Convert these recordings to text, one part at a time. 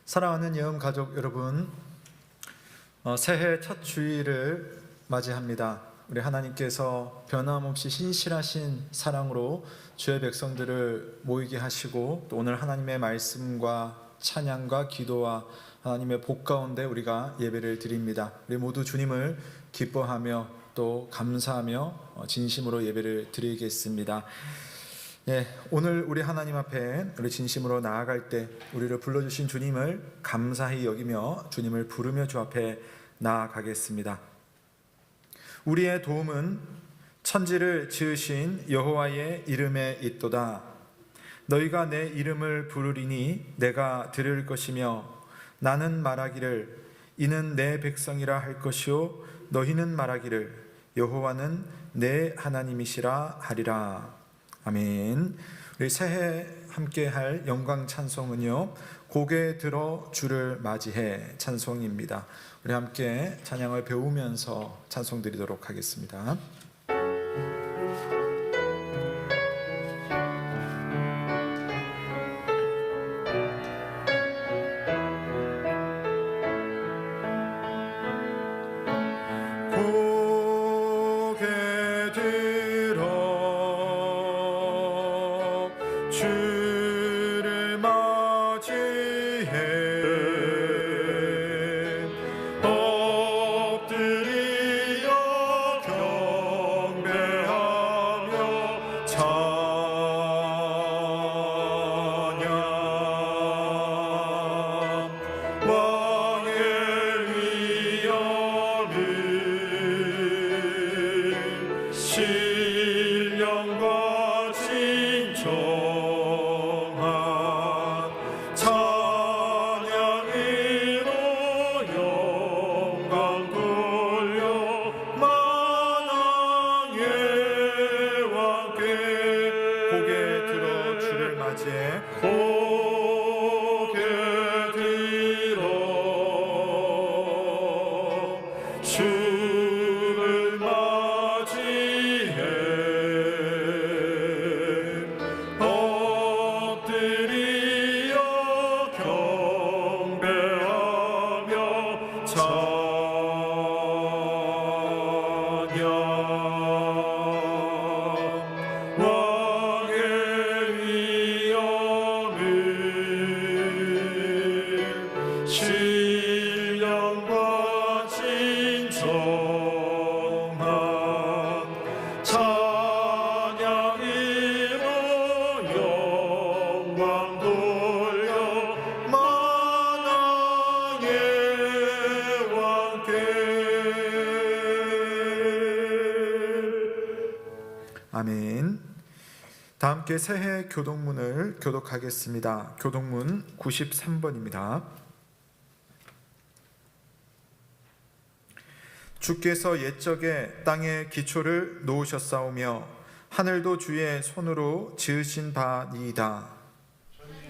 사랑하는 예언 가족 여러분, 새해 첫 주일을 맞이합니다. 우리 하나님께서 변함없이 신실하신 사랑으로 주의 백성들을 모이게 하시고, 또 오늘 하나님의 말씀과 찬양과 기도와 하나님의 복 가운데 우리가 예배를 드립니다. 우리 모두 주님을 기뻐하며 또 감사하며 진심으로 예배를 드리겠습니다. 오늘 우리 하나님 앞에 우리 진심으로 나아갈 때 우리를 불러주신 주님을 감사히 여기며 주님을 부르며 주 앞에 나아가겠습니다. 우리의 도움은 천지를 지으신 여호와의 이름에 있도다. 너희가 내 이름을 부르리니 내가 들을 것이며 나는 말하기를 이는 내 백성이라 할 것이요 너희는 말하기를 여호와는 내 하나님이시라 하리라. 아멘. 우리 새해 함께 할 영광 찬송은요, 고개 들어 주를 맞이해 찬송입니다. 우리 함께 찬양을 배우면서 찬송 드리도록 하겠습니다. 아멘. 다 함께 새해 교독문을 교독하겠습니다. 교독문 93번입니다. 주께서 옛적에 땅의 기초를 놓으셨사오며 하늘도 주의 손으로 지으신 바니이다.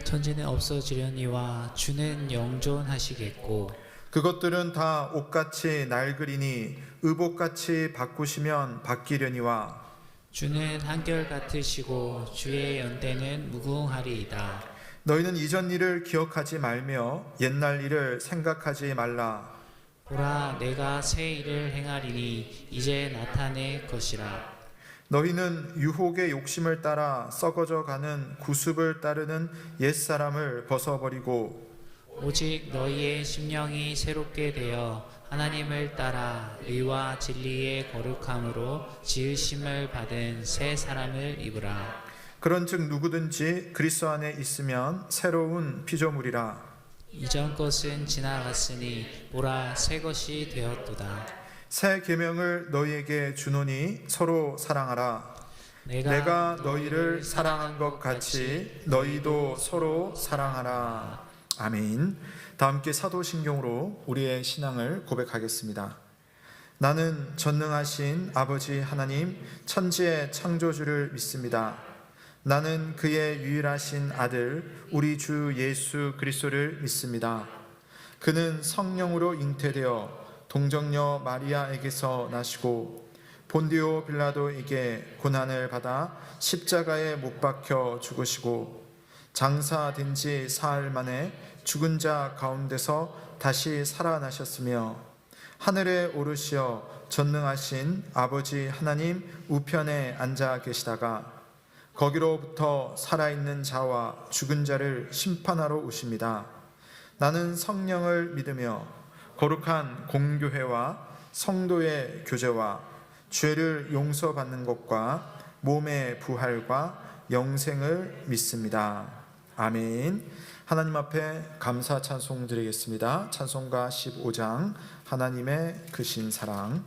천지는 없어지려니와 주는 영존하시겠고 그것들은 다 옷같이 낡으리니 의복같이 바꾸시면 바뀌려니와 주는 한결같으시고 주의 연대는 무궁하리이다. 너희는 이전 일을 기억하지 말며 옛날 일을 생각하지 말라. 보라, 내가 새 일을 행하리니 이제 나타낼 것이라. 너희는 유혹의 욕심을 따라 썩어져 가는 구습을 따르는 옛사람을 벗어버리고 오직 너희의 심령이 새롭게 되어 하나님을 따라 의와 진리의 거룩함으로 지으심을 받은 새 사람을 입으라. 그런즉 누구든지 그리스도 안에 있으면 새로운 피조물이라. 이전 것은 지나갔으니 보라, 새 것이 되었도다. 새 계명을 너희에게 주노니 서로 사랑하라. 내가 너희를 사랑한 것 같이 너희도 서로 사랑하라. 아멘. 다 함께 사도신경으로 우리의 신앙을 고백하겠습니다. 나는 전능하신 아버지 하나님 천지의 창조주를 믿습니다. 나는 그의 유일하신 아들 우리 주 예수 그리스도를 믿습니다. 그는 성령으로 잉태되어 동정녀 마리아에게서 나시고 본디오 빌라도에게 고난을 받아 십자가에 못 박혀 죽으시고 장사된 지 사흘 만에 죽은 자 가운데서 다시 살아나셨으며 하늘에 오르시어 전능하신 아버지 하나님 우편에 앉아 계시다가 거기로부터 살아있는 자와 죽은 자를 심판하러 오십니다. 나는 성령을 믿으며 거룩한 공교회와 성도의 교제와 죄를 용서받는 것과 몸의 부활과 영생을 믿습니다. 아멘. 하나님 앞에 감사 찬송 드리겠습니다. 찬송가 15장 하나님의 크신 사랑.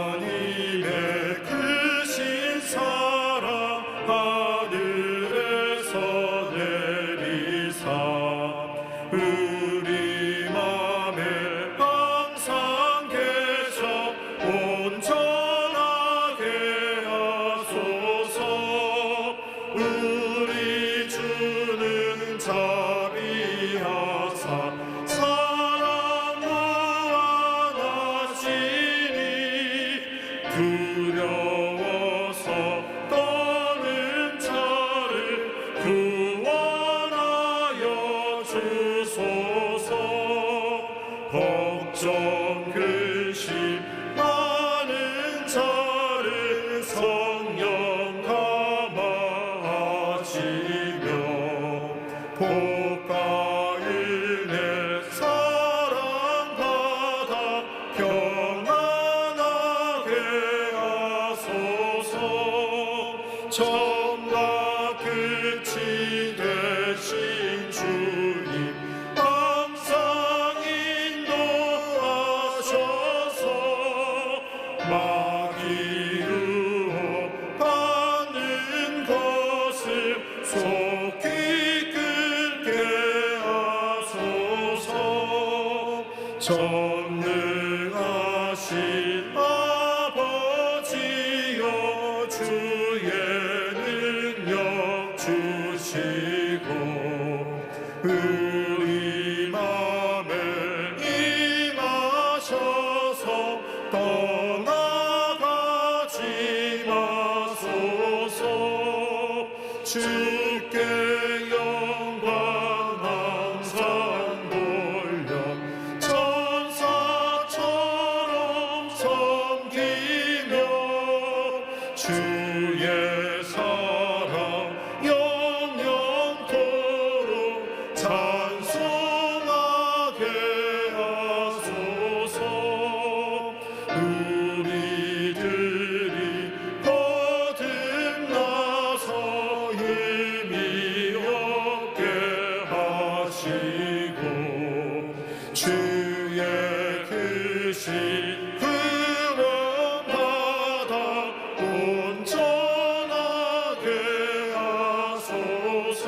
하나님의 크신 사랑 하늘에서 내리사 우리 맘에 항상 계셔 온전하게 하소서. 우리 주는 자비하사 사랑 무한하시니 두려워서 떠는 자를 구원하여 주소서. 걱정 근심 많은 자를 성령 감화하시며 복과 은혜 사랑받아 평안하게 하소서. 처음과 끝이 되신 주님 항상 인도하셔서 마귀 유혹 받는 것을 속히 끊게 하소서. 전능하신 아버지여 주의 능력 주시고 우리 맘에 임하셔서 떠나가지 마소서. 주께 영광 항상 돌려 천사처럼 섬기며 주의 사랑 영영토록 찬송하게 하소서. 우리들이 거듭나서 힘이 없게 하시고 주의 크신 구원받아 온전하게 하소서.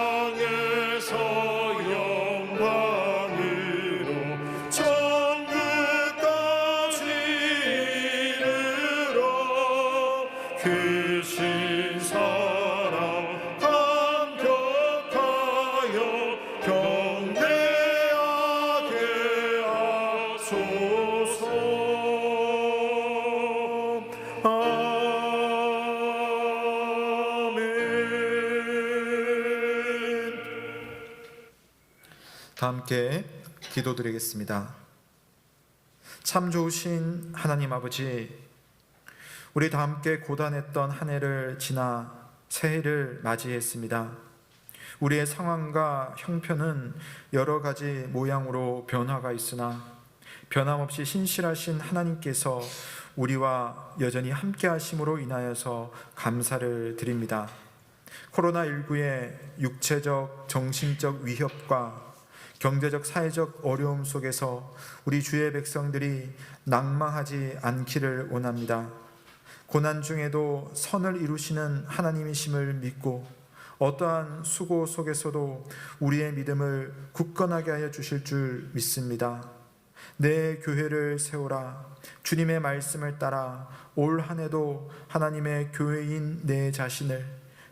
영광에서 영광으로 천국까지 이르러 크신 사랑 감격하여 경배하게 하소서. 아멘. 다 함께 기도드리겠습니다. 참 좋으신 하나님 아버지, 우리 다 함께 고단했던 한 해를 지나 새해를 맞이했습니다. 우리의 상황과 형편은 여러 가지 모양으로 변화가 있으나 변함없이 신실하신 하나님께서 우리와 여전히 함께 하심으로 인하여서 감사를 드립니다. 코로나19의 육체적, 정신적 위협과 경제적, 사회적 어려움 속에서 우리 주의 백성들이 낭망하지 않기를 원합니다. 고난 중에도 선을 이루시는 하나님이심을 믿고 어떠한 수고 속에서도 우리의 믿음을 굳건하게 하여 주실 줄 믿습니다. 내 교회를 세우라. 주님의 말씀을 따라 올 한 해도 하나님의 교회인 내 자신을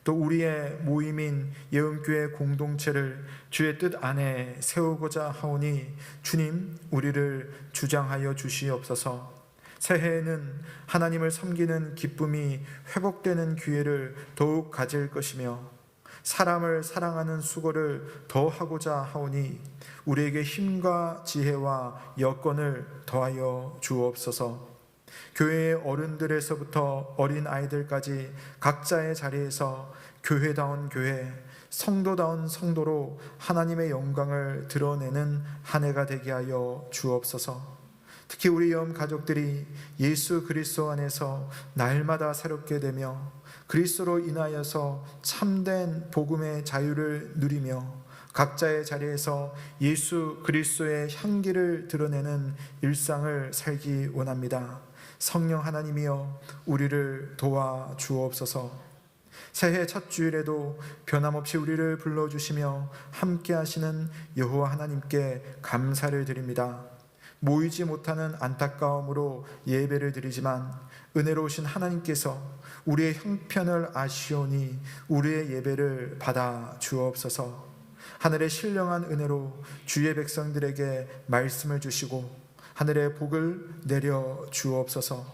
또 우리의 모임인 예언교회 공동체를 주의 뜻 안에 세우고자 하오니 주님 우리를 주장하여 주시옵소서. 새해에는 하나님을 섬기는 기쁨이 회복되는 기회를 더욱 가질 것이며 사람을 사랑하는 수고를 더 하고자 하오니 우리에게 힘과 지혜와 여건을 더하여 주옵소서. 교회의 어른들에서부터 어린 아이들까지 각자의 자리에서 교회다운 교회, 성도다운 성도로 하나님의 영광을 드러내는 한 해가 되게 하여 주옵소서. 특히 우리 영 가족들이 예수 그리스도 안에서 날마다 새롭게 되며 그리스도로 인하여서 참된 복음의 자유를 누리며 각자의 자리에서 예수 그리스도의 향기를 드러내는 일상을 살기 원합니다. 성령 하나님이여 우리를 도와 주옵소서. 새해 첫 주일에도 변함없이 우리를 불러주시며 함께 하시는 여호와 하나님께 감사를 드립니다. 모이지 못하는 안타까움으로 예배를 드리지만 은혜로우신 하나님께서 우리의 형편을 아시오니 우리의 예배를 받아 주옵소서. 하늘의 신령한 은혜로 주의 백성들에게 말씀을 주시고 하늘의 복을 내려 주옵소서.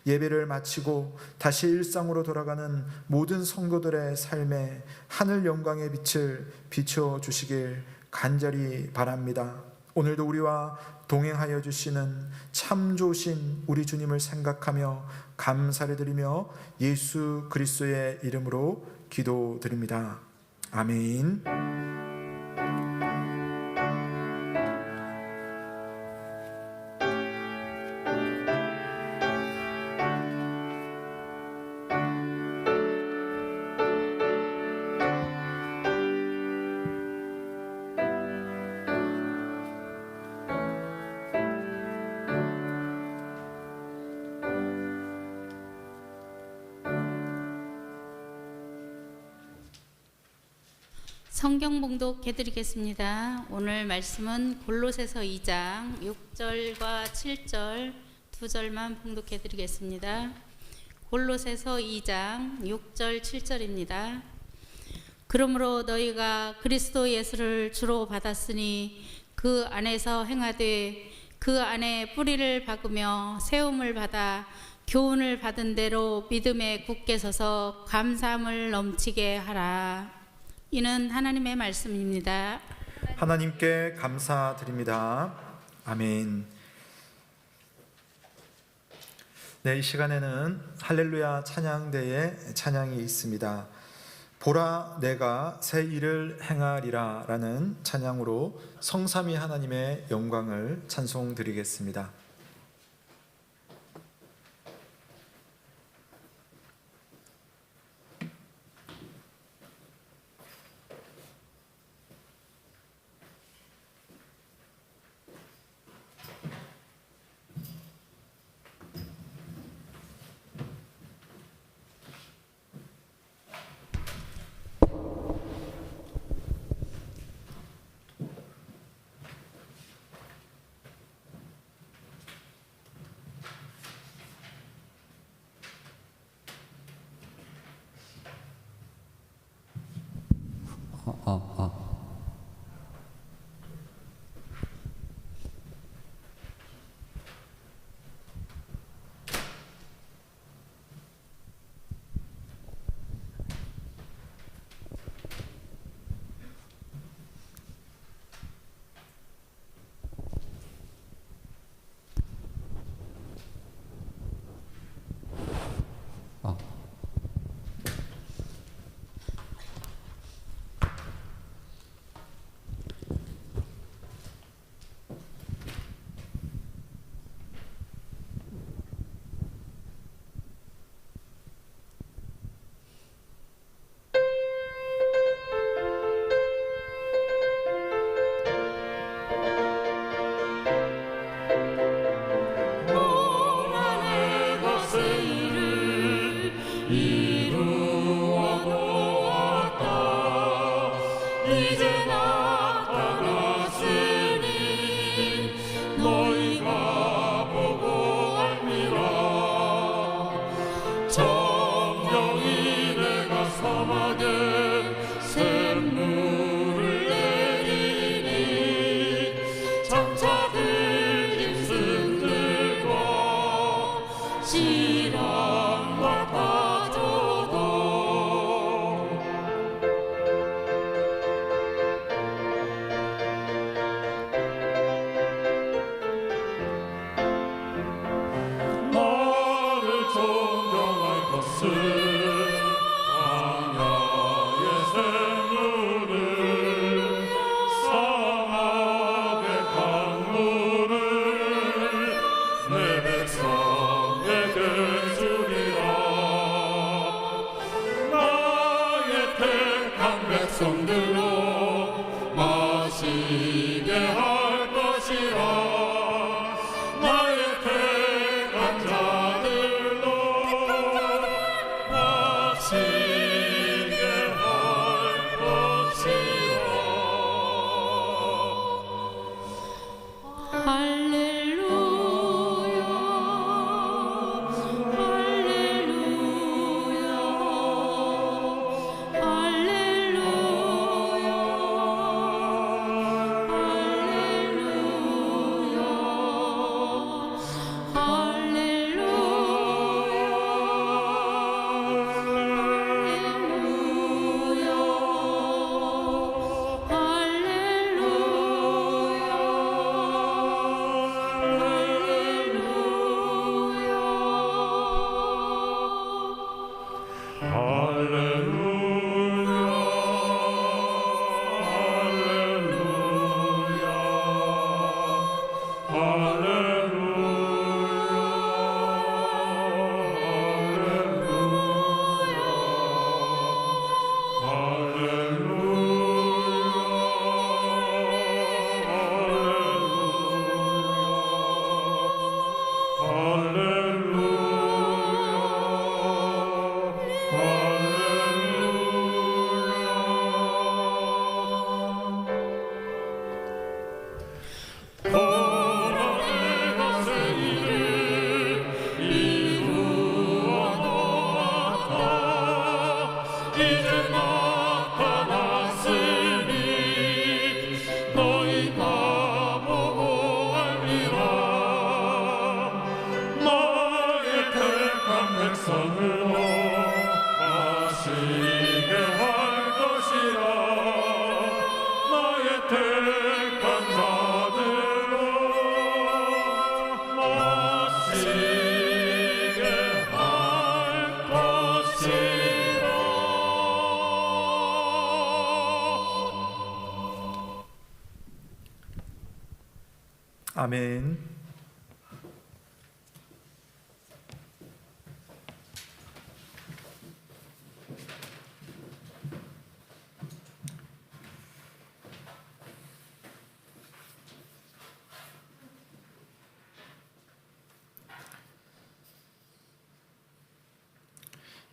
예배를 마치고 다시 일상으로 돌아가는 모든 성도들의 삶에 하늘 영광의 빛을 비춰 주시길 간절히 바랍니다. 오늘도 우리와 동행하여 주시는 참 좋으신 우리 주님을 생각하며 감사를 드리며 예수 그리스도의 이름으로 기도드립니다. 아멘. 성경 봉독해드리겠습니다. 오늘 말씀은 골로새서 2장 6절과 7절 두 절만 봉독해드리겠습니다. 골로새서 2장 6절 7절입니다. 그러므로 너희가 그리스도 예수를 주로 받았으니 그 안에서 행하되 그 안에 뿌리를 박으며 세움을 받아 교훈을 받은 대로 믿음에 굳게 서서 감사함을 넘치게 하라. 이는 하나님의 말씀입니다. 하나님께 감사드립니다. 아멘. 네, 이 시간에는 할렐루야 찬양대의 찬양이 있습니다. 보라 내가 새 일을 행하리라 라는 찬양으로 성삼위 하나님의 영광을 찬송드리겠습니다. 광야의 샘물을 사막의 강물을 내 백성에게 주리라. 나의 택한 백성들로 마시게 할 것이라. 나의 택한 자들로 마시게 할 것이라. 할렐루야 할렐루야 백성으로 마시게 할 것이라. 나의 택한 자들로 마시게 할 것이라. 아멘.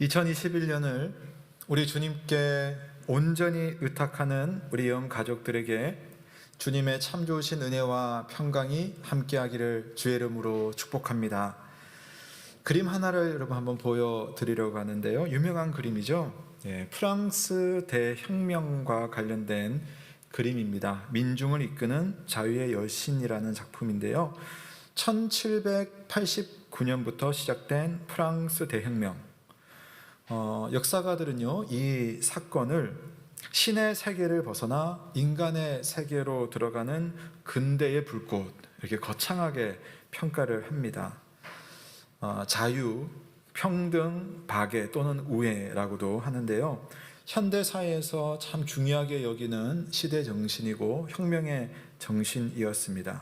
(2021년을) 우리 주님께 온전히 의탁하는 우리 영 가족들에게 주님의 참 좋으신 은혜와 평강이 함께하기를 주의 이름으로 축복합니다. 그림 하나를 여러분 한번 보여드리려고 하는데요. 유명한 그림이죠. 프랑스 대혁명과 관련된 그림입니다. 민중을 이끄는 자유의 여신이라는 작품인데요. 1789년부터 시작된 프랑스 대혁명. 역사가들은요, 이 사건을 신의 세계를 벗어나 인간의 세계로 들어가는 근대의 불꽃, 이렇게 거창하게 평가를 합니다. 자유, 평등, 박애 또는 우애라고도 하는데요. 현대 사회에서 참 중요하게 여기는 시대 정신이고 혁명의 정신이었습니다.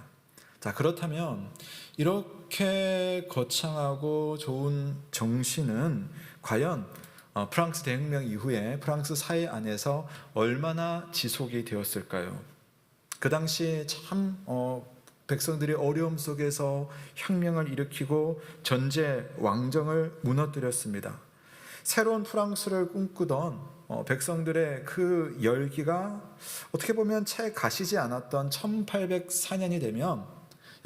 자, 그렇다면 이렇게 거창하고 좋은 정신은 과연 프랑스 대혁명 이후에 프랑스 사회 안에서 얼마나 지속이 되었을까요? 그 당시 참 백성들이 어려움 속에서 혁명을 일으키고 전제 왕정을 무너뜨렸습니다. 새로운 프랑스를 꿈꾸던 백성들의 그 열기가 어떻게 보면 채 가시지 않았던 1804년이 되면,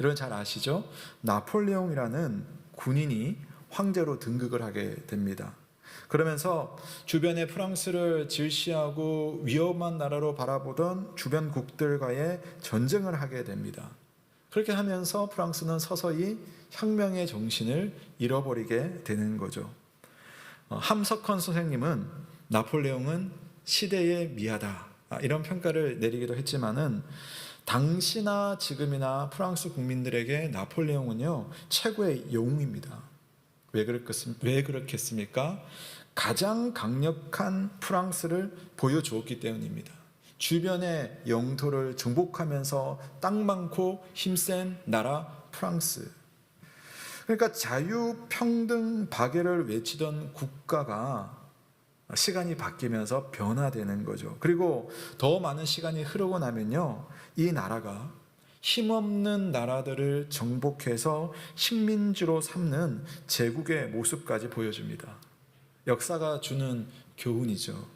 여러분 잘 아시죠? 나폴레옹이라는 군인이 황제로 등극을 하게 됩니다. 그러면서 주변의 프랑스를 질시하고 위험한 나라로 바라보던 주변국들과의 전쟁을 하게 됩니다. 그렇게 하면서 프랑스는 서서히 혁명의 정신을 잃어버리게 되는 거죠. 함석헌 선생님은 나폴레옹은 시대에 미하다, 이런 평가를 내리기도 했지만은 당시나 지금이나 프랑스 국민들에게 나폴레옹은요, 최고의 영웅입니다. 왜 그렇겠습니까? 가장 강력한 프랑스를 보여주었기 때문입니다. 주변의 영토를 정복하면서 땅 많고 힘센 나라 프랑스. 그러니까 자유, 평등, 박애를 외치던 국가가 시간이 바뀌면서 변화되는 거죠. 그리고 더 많은 시간이 흐르고 나면요, 이 나라가 힘없는 나라들을 정복해서 식민지로 삼는 제국의 모습까지 보여줍니다. 역사가 주는 교훈이죠.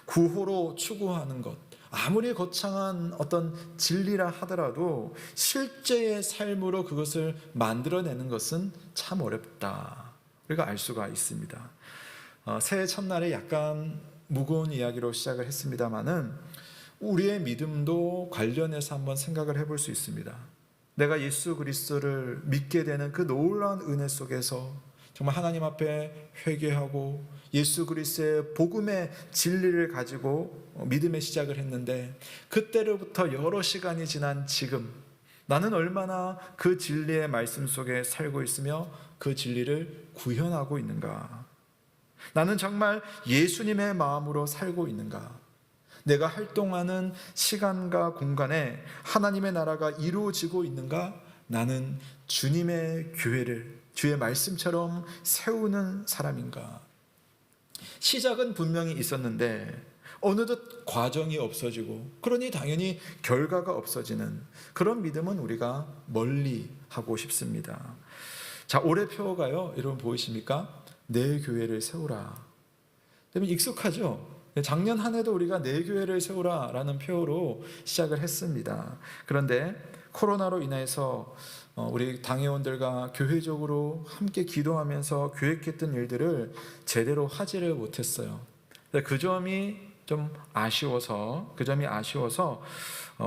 구호로 추구하는 것, 아무리 거창한 어떤 진리라 하더라도 실제의 삶으로 그것을 만들어내는 것은 참 어렵다. 우리가 알 수가 있습니다. 새해 첫날에 약간 무거운 이야기로 시작을 했습니다마는 우리의 믿음도 관련해서 한번 생각을 해볼 수 있습니다. 내가 예수 그리스도를 믿게 되는 그 놀라운 은혜 속에서 정말 하나님 앞에 회개하고 예수 그리스도의 복음의 진리를 가지고 믿음의 시작을 했는데, 그때로부터 여러 시간이 지난 지금 나는 얼마나 그 진리의 말씀 속에 살고 있으며 그 진리를 구현하고 있는가? 나는 정말 예수님의 마음으로 살고 있는가? 내가 활동하는 시간과 공간에 하나님의 나라가 이루어지고 있는가? 나는 주님의 교회를 주의 말씀처럼 세우는 사람인가? 시작은 분명히 있었는데 어느덧 과정이 없어지고, 그러니 당연히 결과가 없어지는 그런 믿음은 우리가 멀리 하고 싶습니다. 자, 올해 표어가요, 여러분 보이십니까? 내 교회를 세우라. 여러분 익숙하죠? 작년 한 해도 우리가 내 교회를 세우라 라는 표어로 시작을 했습니다. 그런데 코로나로 인해서 우리 당회원들과 교회적으로 함께 기도하면서 계획했던 일들을 제대로 하지를 못했어요. 그 점이 좀 아쉬워서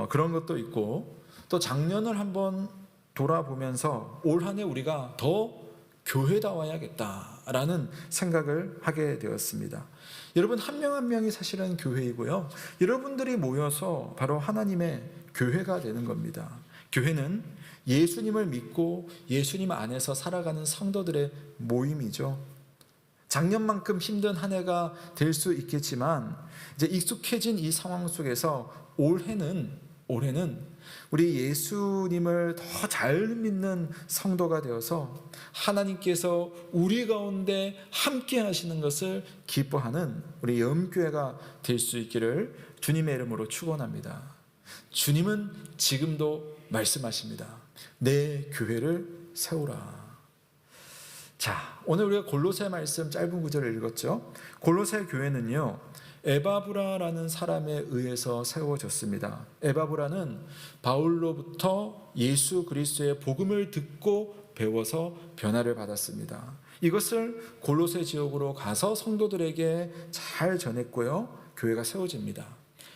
그런 것도 있고, 또 작년을 한번 돌아보면서 올 한 해 우리가 더 교회다워야겠다라는 생각을 하게 되었습니다. 여러분 한 명 한 명이 사실은 교회이고요, 여러분들이 모여서 바로 하나님의 교회가 되는 겁니다. 교회는 예수님을 믿고 예수님 안에서 살아가는 성도들의 모임이죠. 작년만큼 힘든 한 해가 될 수 있겠지만 이제 익숙해진 이 상황 속에서 올해는 우리 예수님을 더 잘 믿는 성도가 되어서 하나님께서 우리 가운데 함께 하시는 것을 기뻐하는 우리 염교회가 될 수 있기를 주님의 이름으로 축원합니다. 주님은 지금도 말씀하십니다. 내 교회를 세우라. 자, 오늘 우리가 골로새 말씀 짧은 구절을 읽었죠. 골로새 교회는요, 에바브라라는 사람에 의해서 세워졌습니다. 에바브라는 바울로부터 예수 그리스도의 복음을 듣고 배워서 변화를 받았습니다. 이것을 골로새 지역으로 가서 성도들에게 잘 전했고요, 교회가 세워집니다.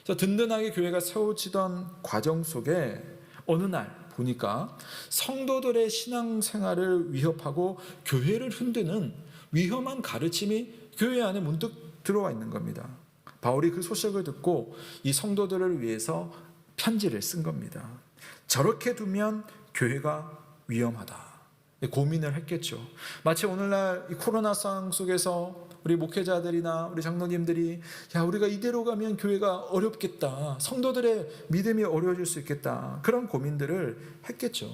그래서 든든하게 교회가 세워지던 과정 속에 어느 날 보니까 성도들의 신앙생활을 위협하고 교회를 흔드는 위험한 가르침이 교회 안에 문득 들어와 있는 겁니다. 바울이 그 소식을 듣고 이 성도들을 위해서 편지를 쓴 겁니다. 저렇게 두면 교회가 위험하다. 고민을 했겠죠. 마치 오늘날 이 코로나 상황 속에서 우리 목회자들이나 우리 장로님들이 우리가 이대로 가면 교회가 어렵겠다, 성도들의 믿음이 어려워질 수 있겠다, 그런 고민들을 했겠죠.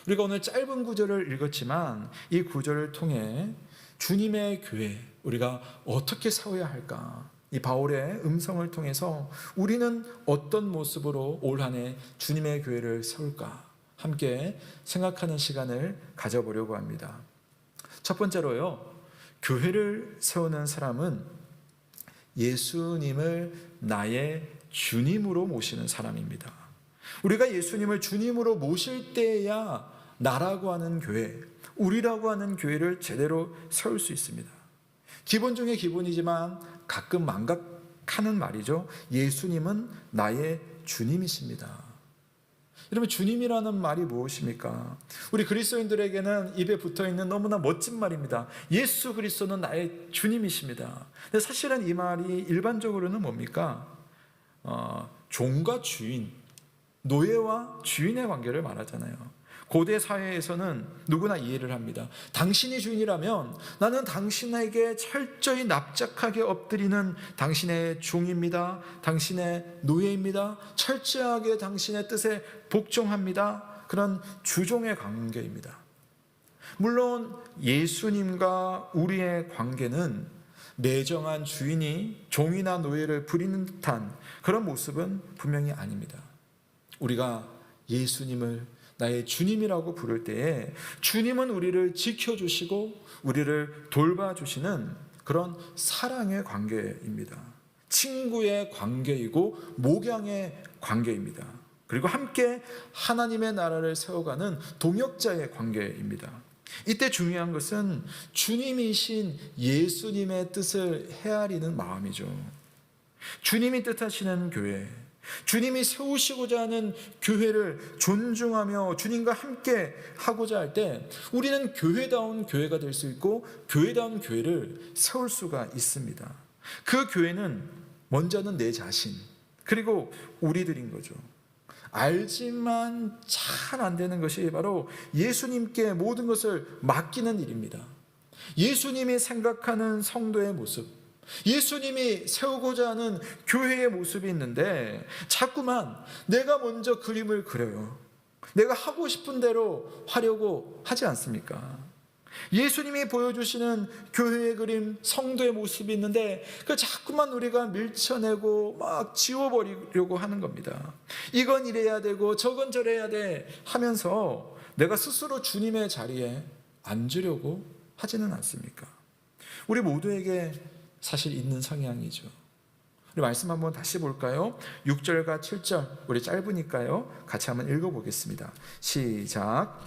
우리가 오늘 짧은 구절을 읽었지만 이 구절을 통해 주님의 교회 우리가 어떻게 세워야 할까, 이 바울의 음성을 통해서 우리는 어떤 모습으로 올 한 해 주님의 교회를 세울까 함께 생각하는 시간을 가져보려고 합니다. 첫 번째로요, 교회를 세우는 사람은 예수님을 나의 주님으로 모시는 사람입니다. 우리가 예수님을 주님으로 모실 때야 나라고 하는 교회, 우리라고 하는 교회를 제대로 세울 수 있습니다. 기본 중에 기본이지만 가끔 망각하는 말이죠. 예수님은 나의 주님이십니다. 여러분, 주님이라는 말이 무엇입니까? 우리 그리스도인들에게는 입에 붙어있는 너무나 멋진 말입니다. 예수 그리스도는 나의 주님이십니다. 근데 사실은 이 말이 일반적으로는 뭡니까? 종과 주인, 노예와 주인의 관계를 말하잖아요. 고대 사회에서는 누구나 이해를 합니다. 당신이 주인이라면 나는 당신에게 철저히 납작하게 엎드리는 당신의 종입니다. 당신의 노예입니다. 철저하게 당신의 뜻에 복종합니다. 그런 주종의 관계입니다. 물론 예수님과 우리의 관계는 매정한 주인이 종이나 노예를 부리는 듯한 그런 모습은 분명히 아닙니다. 우리가 예수님을 나의 주님이라고 부를 때에 주님은 우리를 지켜주시고 우리를 돌봐주시는 그런 사랑의 관계입니다. 친구의 관계이고 목양의 관계입니다. 그리고 함께 하나님의 나라를 세워가는 동역자의 관계입니다. 이때 중요한 것은 주님이신 예수님의 뜻을 헤아리는 마음이죠. 주님이 뜻하시는 교회, 주님이 세우시고자 하는 교회를 존중하며 주님과 함께 하고자 할 때 우리는 교회다운 교회가 될 수 있고 교회다운 교회를 세울 수가 있습니다. 그 교회는 먼저는 내 자신 그리고 우리들인 거죠. 알지만 잘 안 되는 것이 바로 예수님께 모든 것을 맡기는 일입니다. 예수님이 생각하는 성도의 모습, 예수님이 세우고자 하는 교회의 모습이 있는데 자꾸만 내가 먼저 그림을 그려요. 내가 하고 싶은 대로 하려고 하지 않습니까? 예수님이 보여주시는 교회의 그림, 성도의 모습이 있는데 그 자꾸만 우리가 밀쳐내고 막 지워버리려고 하는 겁니다. 이건 이래야 되고 저건 저래야 돼 하면서 내가 스스로 주님의 자리에 앉으려고 하지는 않습니까? 우리 모두에게 사실 있는 성향이죠. 우리 말씀 한번 다시 볼까요? 6절과 7절 우리 짧으니까요 같이 한번 읽어보겠습니다. 시작.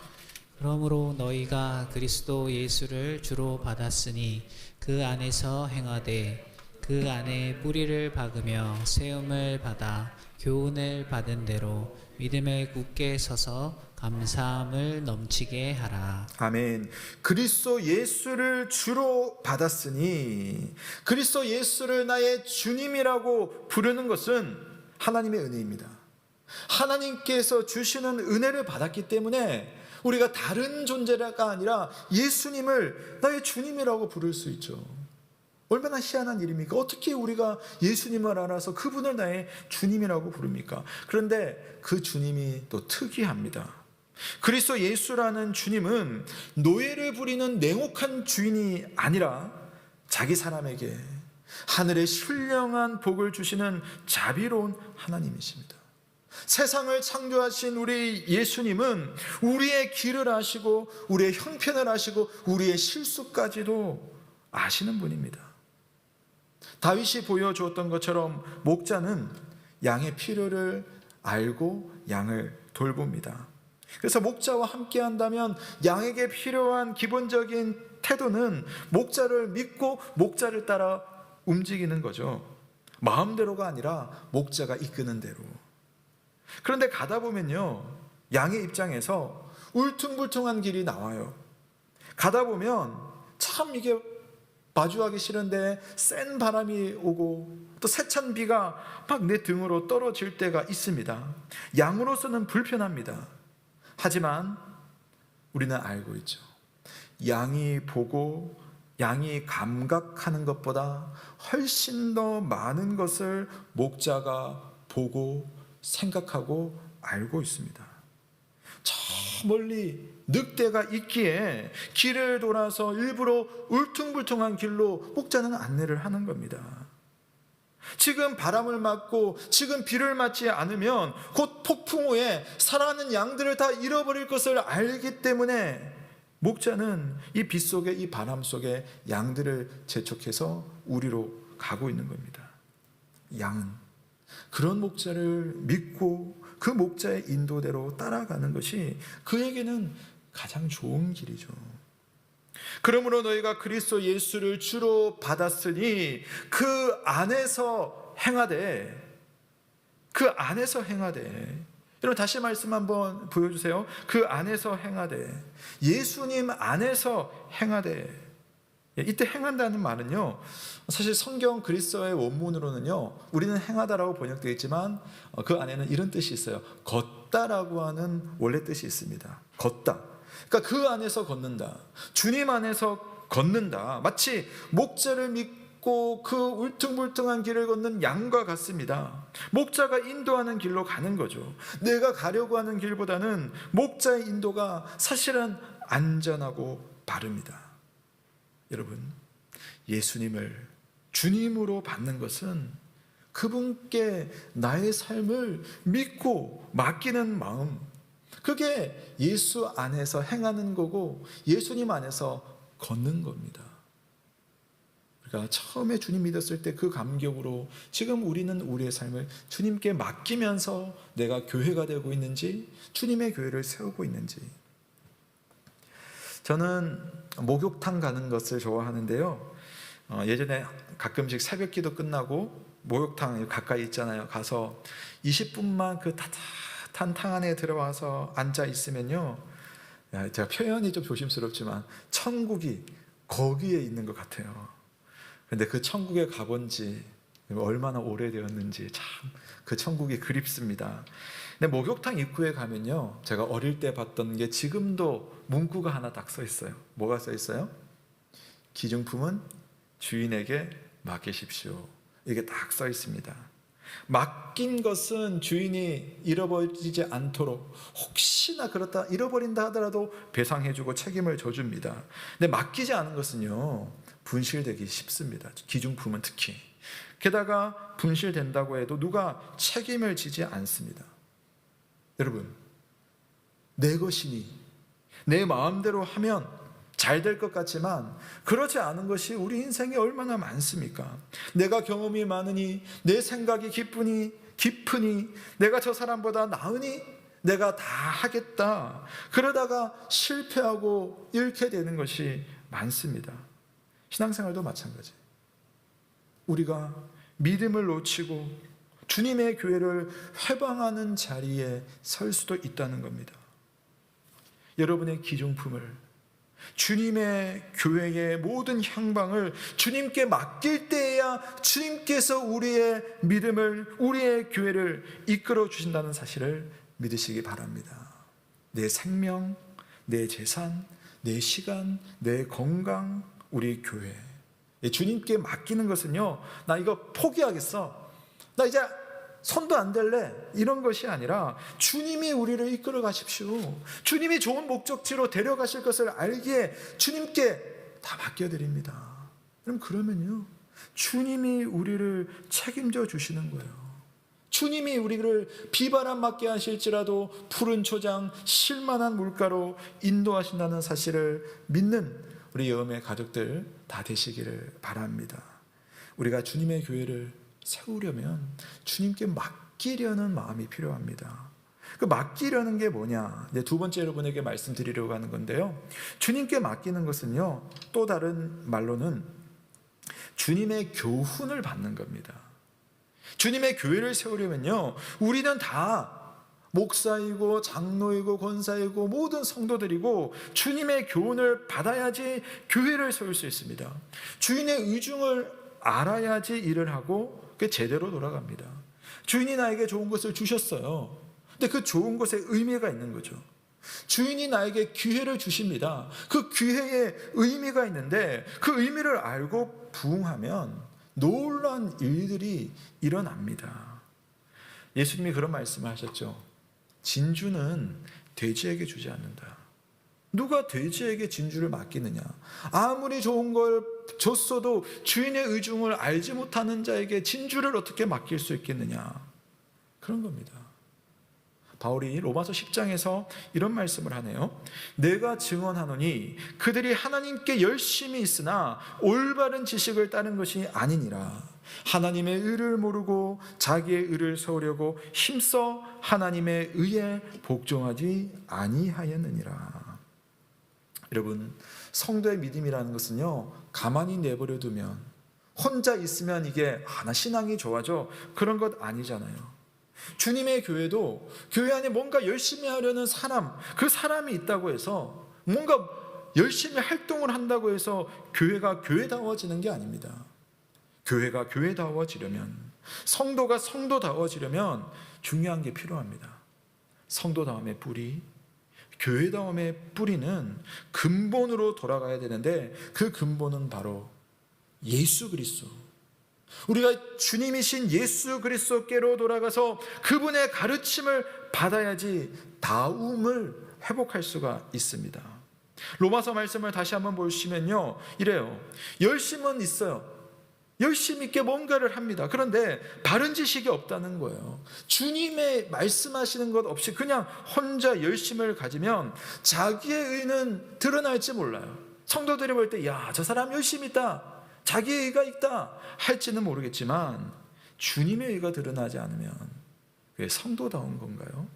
그러므로 너희가 그리스도 예수를 주로 받았으니 그 안에서 행하되 그 안에 뿌리를 박으며 세움을 받아 교훈을 받은 대로 믿음에 굳게 서서 감사함을 넘치게 하라. 아멘. 그리스도 예수를 주로 받았으니 그리스도 예수를 나의 주님이라고 부르는 것은 하나님의 은혜입니다. 하나님께서 주시는 은혜를 받았기 때문에 우리가 다른 존재가 아니라 예수님을 나의 주님이라고 부를 수 있죠. 얼마나 희한한 일입니까? 어떻게 우리가 예수님을 알아서 그분을 나의 주님이라고 부릅니까? 그런데 그 주님이 또 특이합니다. 그리스도 예수라는 주님은 노예를 부리는 냉혹한 주인이 아니라 자기 사람에게 하늘의 신령한 복을 주시는 자비로운 하나님이십니다. 세상을 창조하신 우리 예수님은 우리의 길을 아시고 우리의 형편을 아시고 우리의 실수까지도 아시는 분입니다. 다윗이 보여주었던 것처럼 목자는 양의 필요를 알고 양을 돌봅니다. 그래서 목자와 함께 한다면 양에게 필요한 기본적인 태도는 목자를 믿고 목자를 따라 움직이는 거죠. 마음대로가 아니라 목자가 이끄는 대로. 그런데 가다 보면요, 양의 입장에서 울퉁불퉁한 길이 나와요. 가다 보면 참 이게 마주하기 싫은데 센 바람이 오고 또 세찬 비가 막 내 등으로 떨어질 때가 있습니다. 양으로서는 불편합니다. 하지만 우리는 알고 있죠. 양이 보고 양이 감각하는 것보다 훨씬 더 많은 것을 목자가 보고 생각하고 알고 있습니다. 저 멀리 늑대가 있기에 길을 돌아서 일부러 울퉁불퉁한 길로 목자는 안내를 하는 겁니다. 지금 바람을 맞고 지금 비를 맞지 않으면 곧 폭풍 후에 살아가는 양들을 다 잃어버릴 것을 알기 때문에 목자는 이 비 속에 이 바람 속에 양들을 재촉해서 우리로 가고 있는 겁니다. 양은 그런 목자를 믿고 그 목자의 인도대로 따라가는 것이 그에게는 가장 좋은 길이죠. 그러므로 너희가 그리스도 예수를 주로 받았으니 그 안에서 행하되 여러분 다시 말씀 한번 보여주세요. 그 안에서 행하되, 예수님 안에서 행하되. 이때 행한다는 말은요, 사실 성경 그리스어의 원문으로는요 우리는 행하다라고 번역되어 있지만 그 안에는 이런 뜻이 있어요. 걷다라고 하는 원래 뜻이 있습니다. 걷다. 그러니까 그 안에서 걷는다. 주님 안에서 걷는다. 마치 목자를 믿고 그 울퉁불퉁한 길을 걷는 양과 같습니다. 목자가 인도하는 길로 가는 거죠. 내가 가려고 하는 길보다는 목자의 인도가 사실은 안전하고 바릅니다. 여러분, 예수님을 주님으로 받는 것은 그분께 나의 삶을 믿고 맡기는 마음, 그게 예수 안에서 행하는 거고 예수님 안에서 걷는 겁니다. 그러니까 처음에 주님 믿었을 때 그 감격으로 지금 우리는 우리의 삶을 주님께 맡기면서 내가 교회가 되고 있는지, 주님의 교회를 세우고 있는지. 저는 목욕탕 가는 것을 좋아하는데요. 예전에 가끔씩 새벽 기도 끝나고 목욕탕 가까이 있잖아요. 가서 20분만 그 따뜻한 탕 안에 들어와서 앉아 있으면요, 제가 표현이 좀 조심스럽지만 천국이 거기에 있는 것 같아요. 근데 그 천국에 가본 지 얼마나 오래되었는지 참 그 천국이 그립습니다. 근데 목욕탕 입구에 가면요, 제가 어릴 때 봤던 게 지금도 문구가 하나 딱 써 있어요. 뭐가 써 있어요? 기중품은 주인에게 맡기십시오. 이게 딱 써 있습니다. 맡긴 것은 주인이 잃어버리지 않도록, 혹시나 그렇다 잃어버린다 하더라도 배상해주고 책임을 져줍니다. 근데 맡기지 않은 것은요, 분실되기 쉽습니다. 기중품은 특히. 게다가 분실된다고 해도 누가 책임을 지지 않습니다. 여러분, 내 것이니 내 마음대로 하면 잘 될 것 같지만 그렇지 않은 것이 우리 인생에 얼마나 많습니까? 내가 경험이 많으니, 내 생각이 깊으니, 내가 저 사람보다 나으니 내가 다 하겠다. 그러다가 실패하고 잃게 되는 것이 많습니다. 신앙생활도 마찬가지. 우리가 믿음을 놓치고 주님의 교회를 회방하는 자리에 설 수도 있다는 겁니다. 여러분의 기중품을, 주님의 교회의 모든 향방을 주님께 맡길 때에야 주님께서 우리의 믿음을, 우리의 교회를 이끌어 주신다는 사실을 믿으시기 바랍니다. 내 생명, 내 재산, 내 시간, 내 건강, 우리 교회, 주님께 맡기는 것은요, 나 이거 포기하겠어, 나 이제 손도 안 댈래, 이런 것이 아니라 주님이 우리를 이끌어 가십시오. 주님이 좋은 목적지로 데려가실 것을 알기에 주님께 다 맡겨드립니다. 그러면요, 주님이 우리를 책임져 주시는 거예요. 주님이 우리를 비바람 맞게 하실지라도 푸른 초장, 실만한 물가로 인도하신다는 사실을 믿는 우리 여음의 가족들 다 되시기를 바랍니다. 우리가 주님의 교회를 세우려면 주님께 맡기려는 마음이 필요합니다. 그 맡기려는 게 뭐냐? 이제 두 번째 여러분에게 말씀드리려고 하는 건데요. 주님께 맡기는 것은요, 또 다른 말로는 주님의 교훈을 받는 겁니다. 주님의 교회를 세우려면요, 우리는 다 목사이고 장로이고 권사이고 모든 성도들이고 주님의 교훈을 받아야지 교회를 세울 수 있습니다. 주인의 의중을 알아야지 일을 하고 그게 제대로 돌아갑니다. 주인이 나에게 좋은 것을 주셨어요. 근데 그 좋은 것에 의미가 있는 거죠. 주인이 나에게 기회를 주십니다. 그 기회에 의미가 있는데 그 의미를 알고 부응하면 놀라운 일들이 일어납니다. 예수님이 그런 말씀을 하셨죠. 진주는 돼지에게 주지 않는다. 누가 돼지에게 진주를 맡기느냐? 아무리 좋은 걸 줬어도 주인의 의중을 알지 못하는 자에게 진주를 어떻게 맡길 수 있겠느냐? 그런 겁니다. 바울이 로마서 10장에서 이런 말씀을 하네요. 내가 증언하노니 그들이 하나님께 열심히 있으나 올바른 지식을 따른 것이 아니니라. 하나님의 의를 모르고 자기의 의를 세우려고 힘써 하나님의 의에 복종하지 아니하였느니라. 여러분, 성도의 믿음이라는 것은요, 가만히 내버려 두면, 혼자 있으면 이게 나 신앙이 좋아져, 그런 것 아니잖아요. 주님의 교회도 교회 안에 뭔가 열심히 하려는 사람, 그 사람이 있다고 해서 뭔가 열심히 활동을 한다고 해서 교회가 교회다워지는 게 아닙니다. 교회가 교회다워지려면, 성도가 성도다워지려면 중요한 게 필요합니다. 성도다움의 뿌리, 교회다움의 뿌리는 근본으로 돌아가야 되는데 그 근본은 바로 예수 그리스도. 우리가 주님이신 예수 그리스도께로 돌아가서 그분의 가르침을 받아야지 다움을 회복할 수가 있습니다. 로마서 말씀을 다시 한번 보시면요, 이래요. 열심은 있어요. 열심 있게 뭔가를 합니다. 그런데 바른 지식이 없다는 거예요. 주님의 말씀하시는 것 없이 그냥 혼자 열심을 가지면 자기의 의는 드러날지 몰라요. 성도들이 볼 때 야, 저 사람 열심히 있다, 자기의 의가 있다 할지는 모르겠지만 주님의 의가 드러나지 않으면 그게 성도다운 건가요?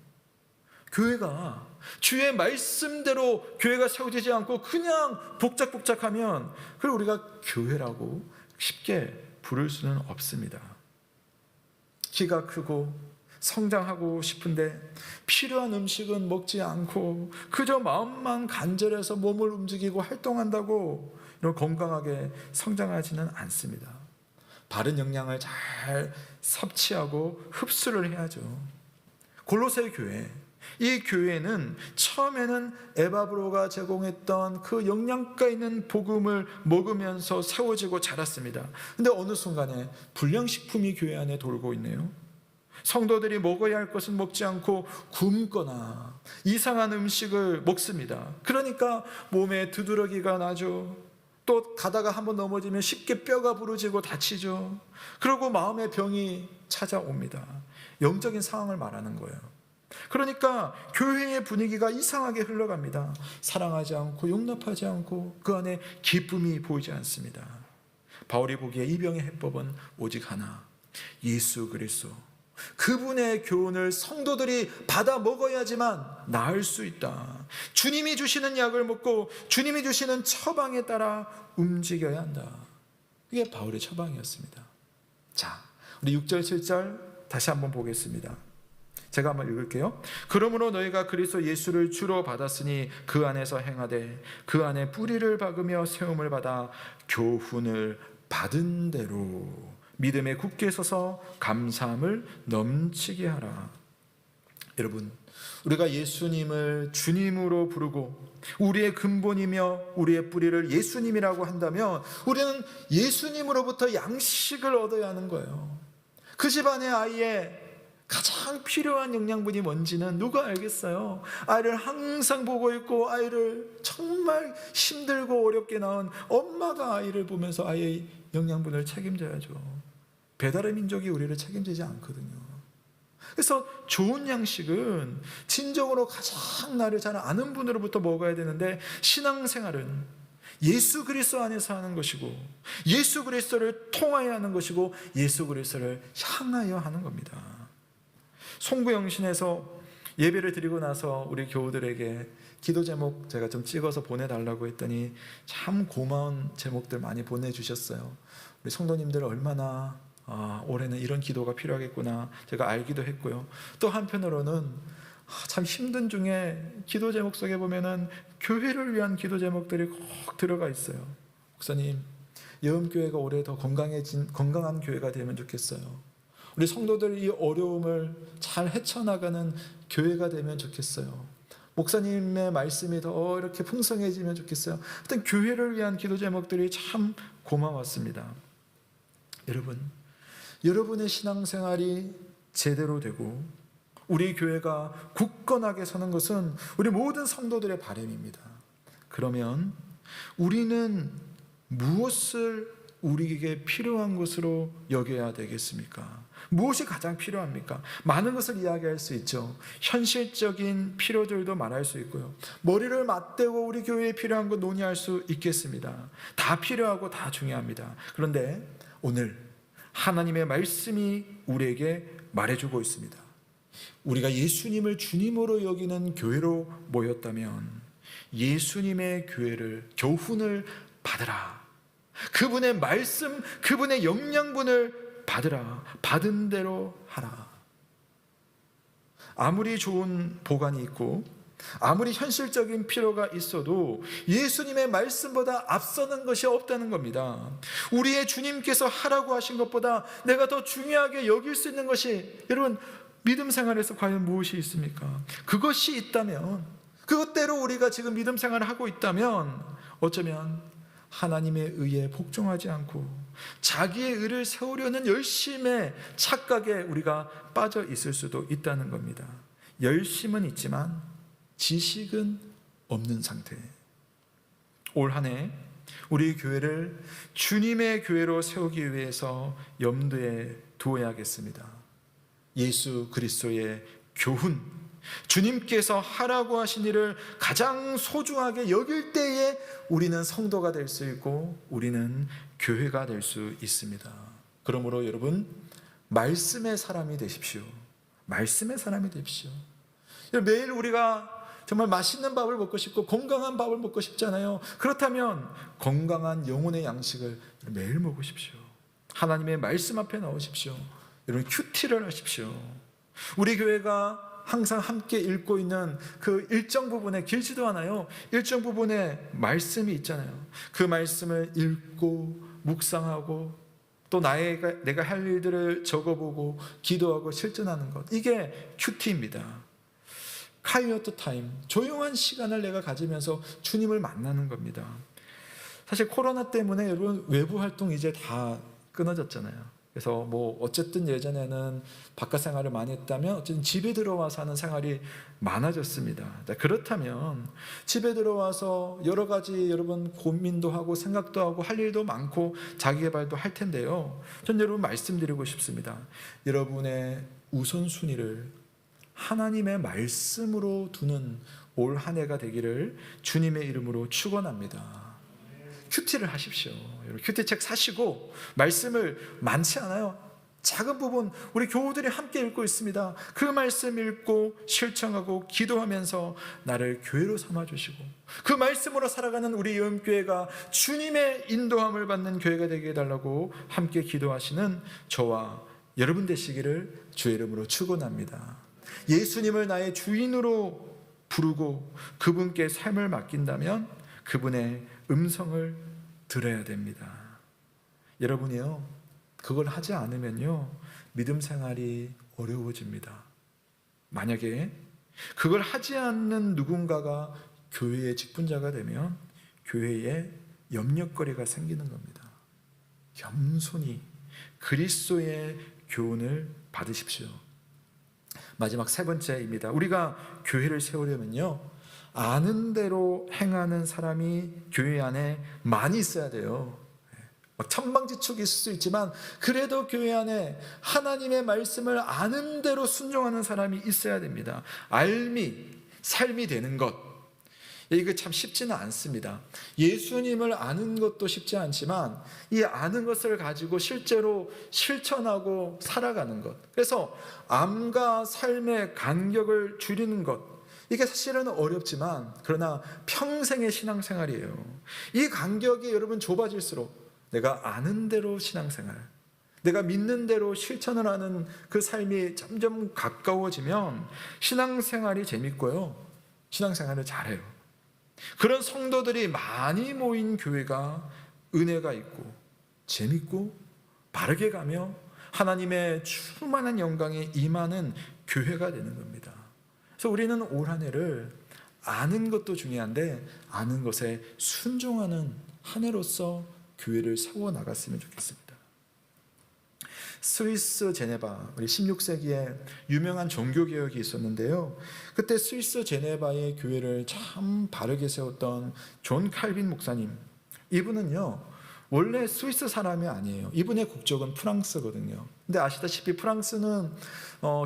교회가 주의 말씀대로 교회가 세워지지 않고 그냥 복작복작하면 그걸 우리가 교회라고 쉽게 부를 수는 없습니다. 키가 크고 성장하고 싶은데 필요한 음식은 먹지 않고 그저 마음만 간절해서 몸을 움직이고 활동한다고 이런 건강하게 성장하지는 않습니다. 바른 영양을 잘 섭취하고 흡수를 해야죠. 골로새 교회, 이 교회는 처음에는 에바브로가 제공했던 그 영양가 있는 복음을 먹으면서 세워지고 자랐습니다. 근데 어느 순간에 불량식품이 교회 안에 돌고 있네요. 성도들이 먹어야 할 것은 먹지 않고 굶거나 이상한 음식을 먹습니다. 그러니까 몸에 두드러기가 나죠. 또 가다가 한번 넘어지면 쉽게 뼈가 부러지고 다치죠. 그리고 마음의 병이 찾아옵니다. 영적인 상황을 말하는 거예요. 그러니까 교회의 분위기가 이상하게 흘러갑니다. 사랑하지 않고 용납하지 않고 그 안에 기쁨이 보이지 않습니다. 바울이 보기에 이 병의 해법은 오직 하나, 예수 그리스도. 그분의 교훈을 성도들이 받아 먹어야지만 나을 수 있다. 주님이 주시는 약을 먹고 주님이 주시는 처방에 따라 움직여야 한다. 그게 바울의 처방이었습니다. 자, 우리 6절 7절 다시 한번 보겠습니다. 제가 한번 읽을게요. 그러므로 너희가 그리스도 예수를 주로 받았으니 그 안에서 행하되 그 안에 뿌리를 박으며 세움을 받아 교훈을 받은 대로 믿음에 굳게 서서 감사함을 넘치게 하라. 여러분, 우리가 예수님을 주님으로 부르고 우리의 근본이며 우리의 뿌리를 예수님이라고 한다면 우리는 예수님으로부터 양식을 얻어야 하는 거예요. 그 집안의 아이의 가장 필요한 영양분이 뭔지는 누가 알겠어요? 아이를 항상 보고 있고 아이를 정말 힘들고 어렵게 낳은 엄마가 아이를 보면서 아이의 영양분을 책임져야죠. 배달의 민족이 우리를 책임지지 않거든요. 그래서 좋은 양식은 진정으로 가장 나를 잘 아는 분으로부터 먹어야 되는데 신앙생활은 예수 그리스도 안에서 하는 것이고 예수 그리스도를 통하여 하는 것이고 예수 그리스도를 향하여 하는 겁니다. 송구영신에서 예배를 드리고 나서 우리 교우들에게 기도 제목 제가 좀 찍어서 보내달라고 했더니 참 고마운 제목들 많이 보내주셨어요. 우리 성도님들 얼마나 올해는 이런 기도가 필요하겠구나 제가 알기도 했고요. 또 한편으로는 참 힘든 중에 기도 제목 속에 보면은 교회를 위한 기도 제목들이 꼭 들어가 있어요. 목사님, 여음교회가 올해 더 건강한 교회가 되면 좋겠어요. 우리 성도들 이 어려움을 잘 헤쳐나가는 교회가 되면 좋겠어요. 목사님의 말씀이 더 이렇게 풍성해지면 좋겠어요. 하여튼 교회를 위한 기도 제목들이 참 고마웠습니다. 여러분, 여러분의 신앙생활이 제대로 되고 우리 교회가 굳건하게 서는 것은 우리 모든 성도들의 바람입니다. 그러면 우리는 무엇을 우리에게 필요한 것으로 여겨야 되겠습니까? 무엇이 가장 필요합니까? 많은 것을 이야기할 수 있죠. 현실적인 필요들도 말할 수 있고요. 머리를 맞대고 우리 교회에 필요한 것 논의할 수 있겠습니다. 다 필요하고 다 중요합니다. 그런데 오늘 하나님의 말씀이 우리에게 말해주고 있습니다. 우리가 예수님을 주님으로 여기는 교회로 모였다면 예수님의 교훈을 받으라. 그분의 말씀, 그분의 영양분을 받으라. 받은 대로 하라. 아무리 좋은 보관이 있고 아무리 현실적인 필요가 있어도 예수님의 말씀보다 앞서는 것이 없다는 겁니다. 우리의 주님께서 하라고 하신 것보다 내가 더 중요하게 여길 수 있는 것이 여러분 믿음 생활에서 과연 무엇이 있습니까? 그것이 있다면 그것대로 우리가 지금 믿음 생활을 하고 있다면 어쩌면 하나님의 의에 복종하지 않고 자기의 의를 세우려는 열심의 착각에 우리가 빠져 있을 수도 있다는 겁니다. 열심은 있지만 지식은 없는 상태. 올 한 해 우리 교회를 주님의 교회로 세우기 위해서 염두에 두어야겠습니다. 예수 그리스도의 교훈, 주님께서 하라고 하신 일을 가장 소중하게 여길 때에 우리는 성도가 될 수 있고 우리는 교회가 될 수 있습니다. 그러므로 여러분, 말씀의 사람이 되십시오. 말씀의 사람이 되십시오. 매일 우리가 정말 맛있는 밥을 먹고 싶고 건강한 밥을 먹고 싶잖아요. 그렇다면 건강한 영혼의 양식을 매일 먹으십시오. 하나님의 말씀 앞에 나오십시오. 여러분, 큐티를 하십시오. 우리 교회가 항상 함께 읽고 있는 그 일정 부분에 길지도 않아요. 일정 부분에 말씀이 있잖아요. 그 말씀을 읽고 묵상하고 또 내가 할 일들을 적어보고 기도하고 실천하는 것, 이게 큐티입니다. quiet time, 조용한 시간을 내가 가지면서 주님을 만나는 겁니다. 사실 코로나 때문에 여러분 외부 활동 이제 다 끊어졌잖아요. 그래서 어쨌든 예전에는 바깥 생활을 많이 했다면 어쨌든 집에 들어와서 하는 생활이 많아졌습니다. 그렇다면 집에 들어와서 여러 가지 여러분 고민도 하고 생각도 하고 할 일도 많고 자기 개발도 할 텐데요. 전 여러분 말씀드리고 싶습니다. 여러분의 우선순위를 하나님의 말씀으로 두는 올 한 해가 되기를 주님의 이름으로 축원합니다. 큐티를 하십시오. 큐티 책 사시고 말씀을 많지 않아요. 작은 부분 우리 교우들이 함께 읽고 있습니다. 그 말씀 읽고 실천하고 기도하면서 나를 교회로 삼아주시고 그 말씀으로 살아가는 우리 영교회가 주님의 인도함을 받는 교회가 되게 해달라고 함께 기도하시는 저와 여러분 되시기를 주의 이름으로 축원합니다. 예수님을 나의 주인으로 부르고 그분께 삶을 맡긴다면 그분의 음성을 들어야 됩니다. 여러분이요, 그걸 하지 않으면요 믿음 생활이 어려워집니다. 만약에 그걸 하지 않는 누군가가 교회의 직분자가 되면 교회에 염려거리가 생기는 겁니다. 겸손히 그리스도의 교훈을 받으십시오. 마지막 세 번째입니다. 우리가 교회를 세우려면요 아는 대로 행하는 사람이 교회 안에 많이 있어야 돼요. 막 천방지축이 있을 수 있지만 그래도 교회 안에 하나님의 말씀을 아는 대로 순종하는 사람이 있어야 됩니다. 삶이 되는 것, 이게 참 쉽지는 않습니다. 예수님을 아는 것도 쉽지 않지만 이 아는 것을 가지고 실제로 실천하고 살아가는 것, 그래서 암과 삶의 간격을 줄이는 것, 이게 사실은 어렵지만 그러나 평생의 신앙생활이에요. 이 간격이 여러분 좁아질수록 내가 아는 대로 신앙생활, 내가 믿는 대로 실천을 하는 그 삶이 점점 가까워지면 신앙생활이 재밌고요 신앙생활을 잘해요. 그런 성도들이 많이 모인 교회가 은혜가 있고 재밌고 바르게 가며 하나님의 충만한 영광에 임하는 교회가 되는 겁니다. 그래서 우리는 올 한 해를 아는 것도 중요한데 아는 것에 순종하는 한 해로서 교회를 세워 나갔으면 좋겠습니다. 스위스 제네바, 우리 16세기에 유명한 종교개혁이 있었는데요. 그때 스위스 제네바의 교회를 참 바르게 세웠던 존 칼빈 목사님, 이분은요 원래 스위스 사람이 아니에요. 이분의 국적은 프랑스거든요. 근데 아시다시피 프랑스는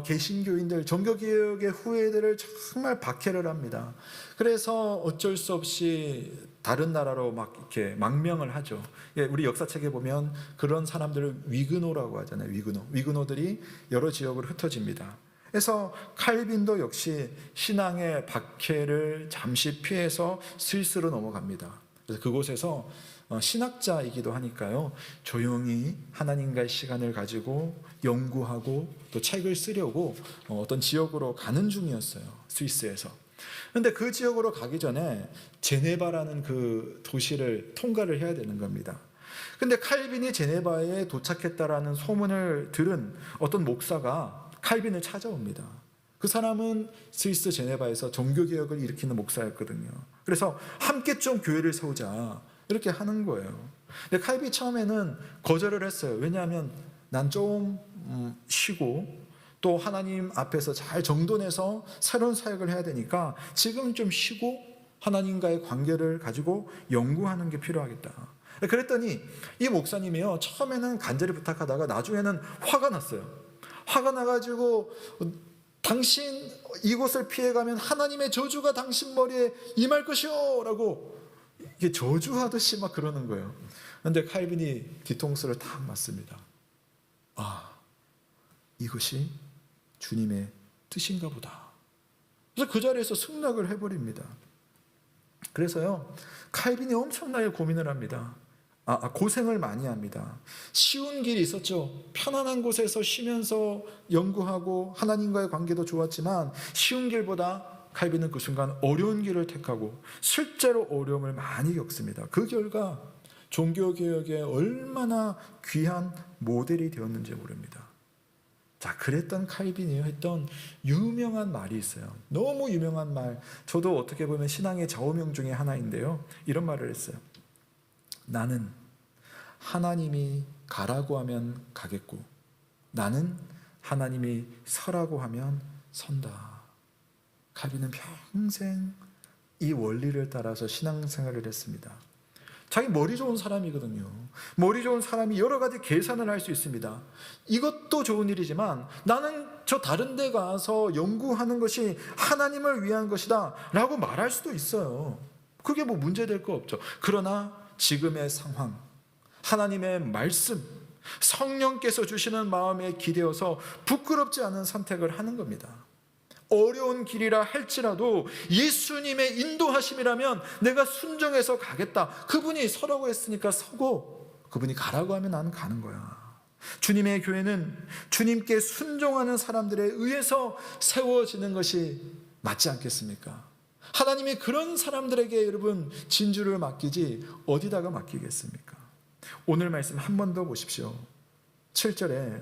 개신교인들, 종교개혁의 후예들을 정말 박해를 합니다. 그래서 어쩔 수 없이 다른 나라로 막 이렇게 망명을 하죠. 우리 역사책에 보면 그런 사람들을 위그노라고 하잖아요. 위그노들이 여러 지역으로 흩어집니다. 그래서 칼빈도 역시 신앙의 박해를 잠시 피해서 스위스로 넘어갑니다. 그래서 그곳에서 신학자이기도 하니까요 조용히 하나님과의 시간을 가지고 연구하고 또 책을 쓰려고 어떤 지역으로 가는 중이었어요. 스위스에서. 그런데 그 지역으로 가기 전에 제네바라는 그 도시를 통과를 해야 되는 겁니다. 근데 칼빈이 제네바에 도착했다라는 소문을 들은 어떤 목사가 칼빈을 찾아옵니다. 그 사람은 스위스 제네바에서 종교개혁을 일으키는 목사였거든요. 그래서 함께 좀 교회를 세우자 이렇게 하는 거예요. 근데 칼빈이 처음에는 거절을 했어요. 왜냐하면 난 좀 쉬고 또 하나님 앞에서 잘 정돈해서 새로운 사역을 해야 되니까 지금 좀 쉬고 하나님과의 관계를 가지고 연구하는 게 필요하겠다. 그랬더니 이 목사님이요, 처음에는 간절히 부탁하다가 나중에는 화가 났어요. 화가 나가지고 당신 이곳을 피해가면 하나님의 저주가 당신 머리에 임할 것이오 라고 이게 저주하듯이 막 그러는 거예요. 그런데 칼빈이 뒤통수를 탁 맞습니다. 아, 이것이 주님의 뜻인가 보다. 그래서 그 자리에서 승낙을 해버립니다. 그래서요, 칼빈이 엄청나게 고민을 합니다. 고생을 많이 합니다. 쉬운 길이 있었죠. 편안한 곳에서 쉬면서 연구하고 하나님과의 관계도 좋았지만 쉬운 길보다 칼빈은 그 순간 어려운 길을 택하고 실제로 어려움을 많이 겪습니다. 그 결과 종교개혁에 얼마나 귀한 모델이 되었는지 모릅니다. 자, 그랬던 칼빈이 했던 유명한 말이 있어요. 너무 유명한 말. 저도 어떻게 보면 신앙의 좌우명 중에 하나인데요. 이런 말을 했어요. 나는 하나님이 가라고 하면 가겠고 나는 하나님이 서라고 하면 선다. 칼빈은 평생 이 원리를 따라서 신앙생활을 했습니다. 자기 머리 좋은 사람이거든요. 머리 좋은 사람이 여러 가지 계산을 할 수 있습니다. 이것도 좋은 일이지만 나는 저 다른 데 가서 연구하는 것이 하나님을 위한 것이다 라고 말할 수도 있어요. 그게 뭐 문제될 거 없죠. 그러나 지금의 상황, 하나님의 말씀, 성령께서 주시는 마음에 기대어서 부끄럽지 않은 선택을 하는 겁니다. 어려운 길이라 할지라도 예수님의 인도하심이라면 내가 순종해서 가겠다. 그분이 서라고 했으니까 서고 그분이 가라고 하면 나는 가는 거야. 주님의 교회는 주님께 순종하는 사람들에 의해서 세워지는 것이 맞지 않겠습니까? 하나님이 그런 사람들에게 여러분 진주를 맡기지 어디다가 맡기겠습니까? 오늘 말씀 한 번 더 보십시오. 7절에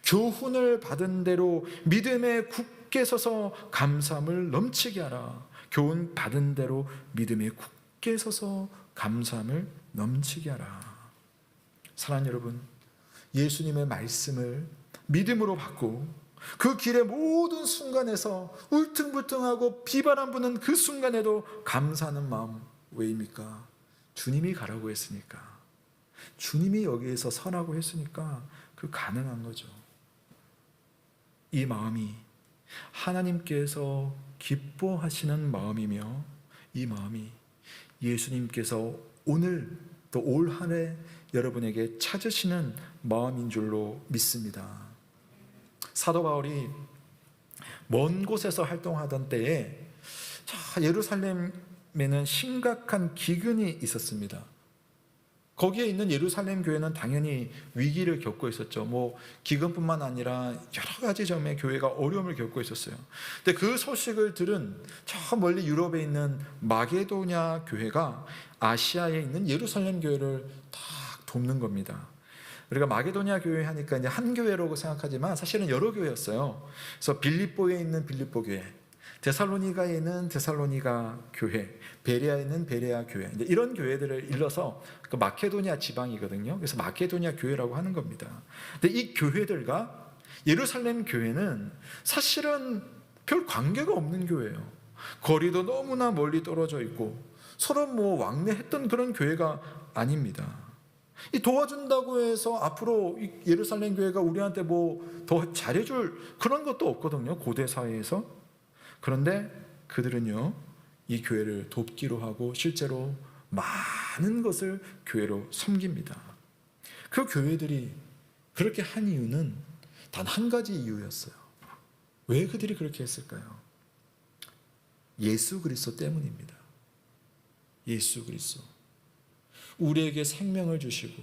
교훈을 받은 대로 믿음에 굳게 서서 감사함을 넘치게 하라. 교훈 받은 대로 믿음에 굳게 서서 감사함을 넘치게 하라. 사랑하는 여러분, 예수님의 말씀을 믿음으로 받고 그 길의 모든 순간에서 울퉁불퉁하고 비바람 부는 그 순간에도 감사하는 마음 왜입니까? 주님이 가라고 했으니까, 주님이 여기에서 서라고 했으니까 그 가능한 거죠. 이 마음이 하나님께서 기뻐하시는 마음이며 이 마음이 예수님께서 오늘 또 올 한 해 여러분에게 찾으시는 마음인 줄로 믿습니다. 사도 바울이 먼 곳에서 활동하던 때에 예루살렘에는 심각한 기근이 있었습니다. 거기에 있는 예루살렘 교회는 당연히 위기를 겪고 있었죠. 기근뿐만 아니라 여러 가지 점에 교회가 어려움을 겪고 있었어요. 근데 그 소식을 들은 저 멀리 유럽에 있는 마게도냐 교회가 아시아에 있는 예루살렘 교회를 다 돕는 겁니다. 우리가 마게도냐 교회 하니까 이제 한 교회라고 생각하지만 사실은 여러 교회였어요. 그래서 빌립보에 있는 빌립보 교회, 데살로니가에 있는 데살로니가 교회, 베레아에 있는 베레아 교회, 이런 교회들을 일러서 그 마케도냐 지방이거든요. 그래서 마케도냐 교회라고 하는 겁니다. 근데 이 교회들과 예루살렘 교회는 사실은 별 관계가 없는 교회예요. 거리도 너무나 멀리 떨어져 있고 서로 왕래했던 그런 교회가 아닙니다. 이 도와준다고 해서 앞으로 이 예루살렘 교회가 우리한테 더 잘해줄 그런 것도 없거든요. 고대 사회에서. 그런데 그들은요, 이 교회를 돕기로 하고 실제로 많은 것을 교회로 섬깁니다. 그 교회들이 그렇게 한 이유는 단 한 가지 이유였어요. 왜 그들이 그렇게 했을까요? 예수 그리스도 때문입니다. 예수 그리스도. 우리에게 생명을 주시고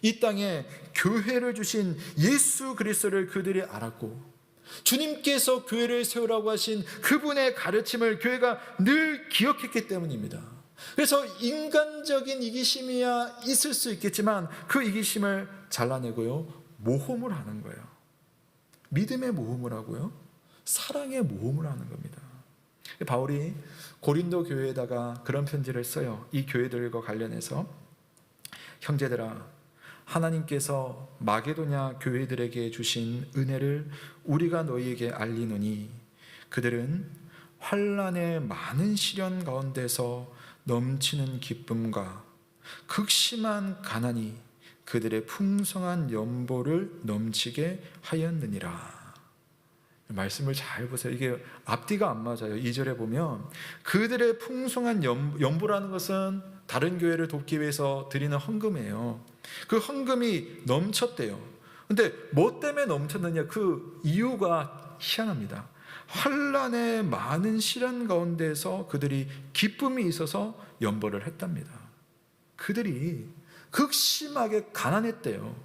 이 땅에 교회를 주신 예수 그리스도를 그들이 알았고 주님께서 교회를 세우라고 하신 그분의 가르침을 교회가 늘 기억했기 때문입니다. 그래서 인간적인 이기심이야 있을 수 있겠지만 그 이기심을 잘라내고요, 모험을 하는 거예요. 믿음의 모험을 하고요, 사랑의 모험을 하는 겁니다. 바울이 고린도 교회에다가 그런 편지를 써요. 이 교회들과 관련해서 형제들아, 하나님께서 마게도냐 교회들에게 주신 은혜를 우리가 너희에게 알리노니 그들은 환난의 많은 시련 가운데서 넘치는 기쁨과 극심한 가난이 그들의 풍성한 연보를 넘치게 하였느니라. 말씀을 잘 보세요. 이게 앞뒤가 안 맞아요. 2절에 보면 그들의 풍성한 연보라는 것은 다른 교회를 돕기 위해서 드리는 헌금이에요. 그 헌금이 넘쳤대요. 근데 뭐 때문에 넘쳤느냐, 그 이유가 희한합니다. 환난의 많은 시련 가운데서 그들이 기쁨이 있어서 연보를 했답니다. 그들이 극심하게 가난했대요.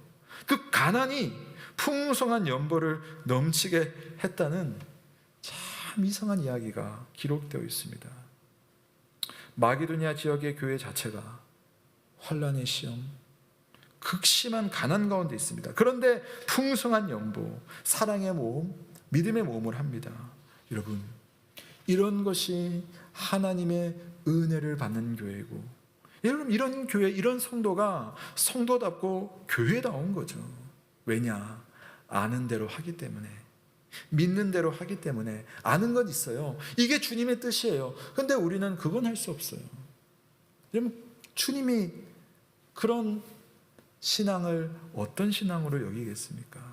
그 가난이 풍성한 연보를 넘치게 했다는 참 이상한 이야기가 기록되어 있습니다. 마게도냐 지역의 교회 자체가 환난의 시험, 극심한 가난 가운데 있습니다. 그런데 풍성한 연보, 사랑의 모험, 믿음의 모험을 합니다. 여러분, 이런 것이 하나님의 은혜를 받는 교회고, 여러분, 이런 교회, 이런 성도가 성도답고 교회다운 거죠. 왜냐? 아는 대로 하기 때문에, 믿는 대로 하기 때문에. 아는 건 있어요. 이게 주님의 뜻이에요. 근데 우리는 그건 할 수 없어요. 여러분, 주님이 그런 신앙을 어떤 신앙으로 여기겠습니까?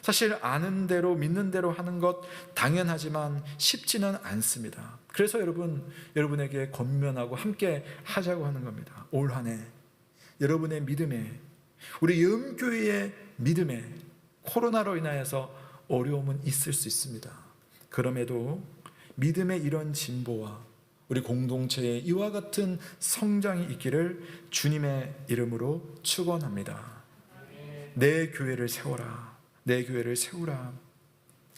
사실 아는 대로 믿는 대로 하는 것 당연하지만 쉽지는 않습니다. 그래서 여러분에게 권면하고 함께 하자고 하는 겁니다. 올 한 해 여러분의 믿음에, 우리 영교회의 믿음에 코로나로 인하여서 어려움은 있을 수 있습니다. 그럼에도 믿음의 이런 진보와 우리 공동체에 이와 같은 성장이 있기를 주님의 이름으로 축원합니다. 내 교회를 세워라. 내 교회를 세우라.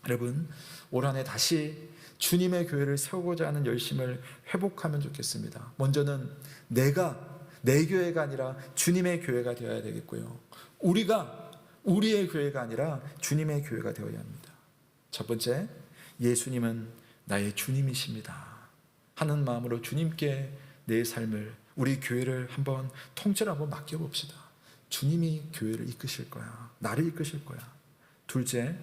여러분, 올 한 해 다시 주님의 교회를 세우고자 하는 열심을 회복하면 좋겠습니다. 먼저는 내가 내 교회가 아니라 주님의 교회가 되어야 되겠고요. 우리가 우리의 교회가 아니라 주님의 교회가 되어야 합니다. 첫 번째, 예수님은 나의 주님이십니다 하는 마음으로 주님께 내 삶을, 우리 교회를 한번 통째로 한번 맡겨봅시다. 주님이 교회를 이끄실 거야. 나를 이끄실 거야. 둘째,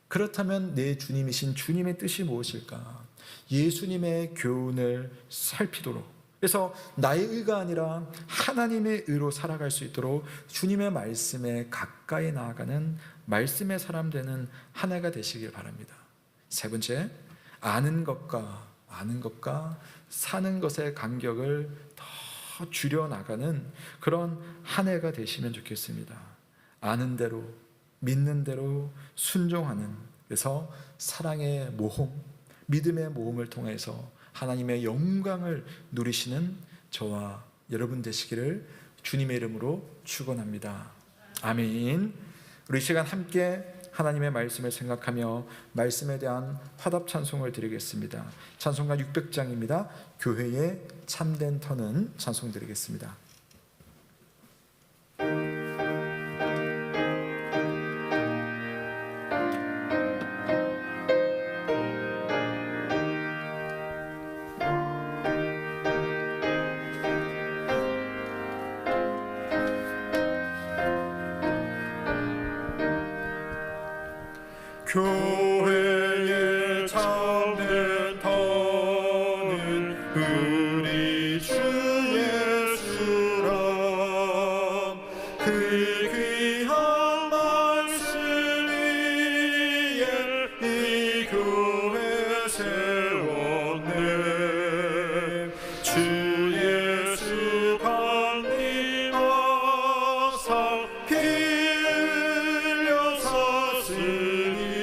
그렇다면 내 주님이신 주님의 뜻이 무엇일까? 예수님의 교훈을 살피도록, 그래서 나의 의가 아니라 하나님의 의로 살아갈 수 있도록 주님의 말씀에 가까이 나아가는 말씀의 사람 되는 한 해가 되시길 바랍니다. 세 번째, 아는 것과 사는 것의 간격을 더 줄여나가는 그런 한 해가 되시면 좋겠습니다. 아는 대로, 믿는 대로 순종하는, 그래서 사랑의 모험, 믿음의 모험을 통해서 하나님의 영광을 누리시는 저와 여러분 되시기를 주님의 이름으로 축원합니다. 아멘. 우리 시간 함께 하나님의 말씀을 생각하며 말씀에 대한 화답 찬송을 드리겠습니다. 찬송가 600장입니다. 교회의 참된 터는 찬송 드리겠습니다. 교회의 참된 터는 우리 주 예수라. 그 귀한 말씀 위에 이 교회 세웠네. 주 예수 강림하사 피 흘려 샀으니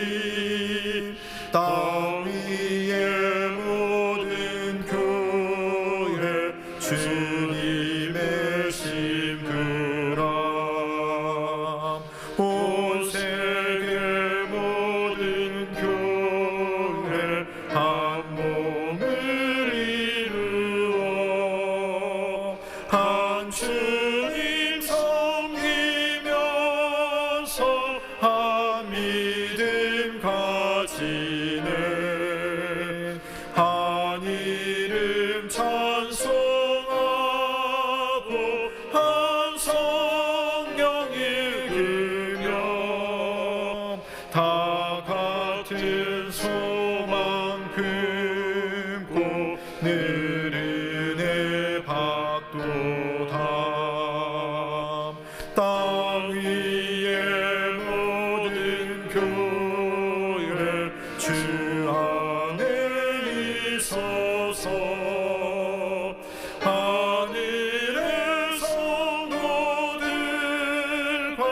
땅 위의 모든 교회 주님의 심그람. 온 세계 모든 교회 한 몸을 이루어 한 주님 섬기면서 한 믿음 가지 도다. 땅 위의 모든 교회 주 안에 있어서 하늘의 성도들과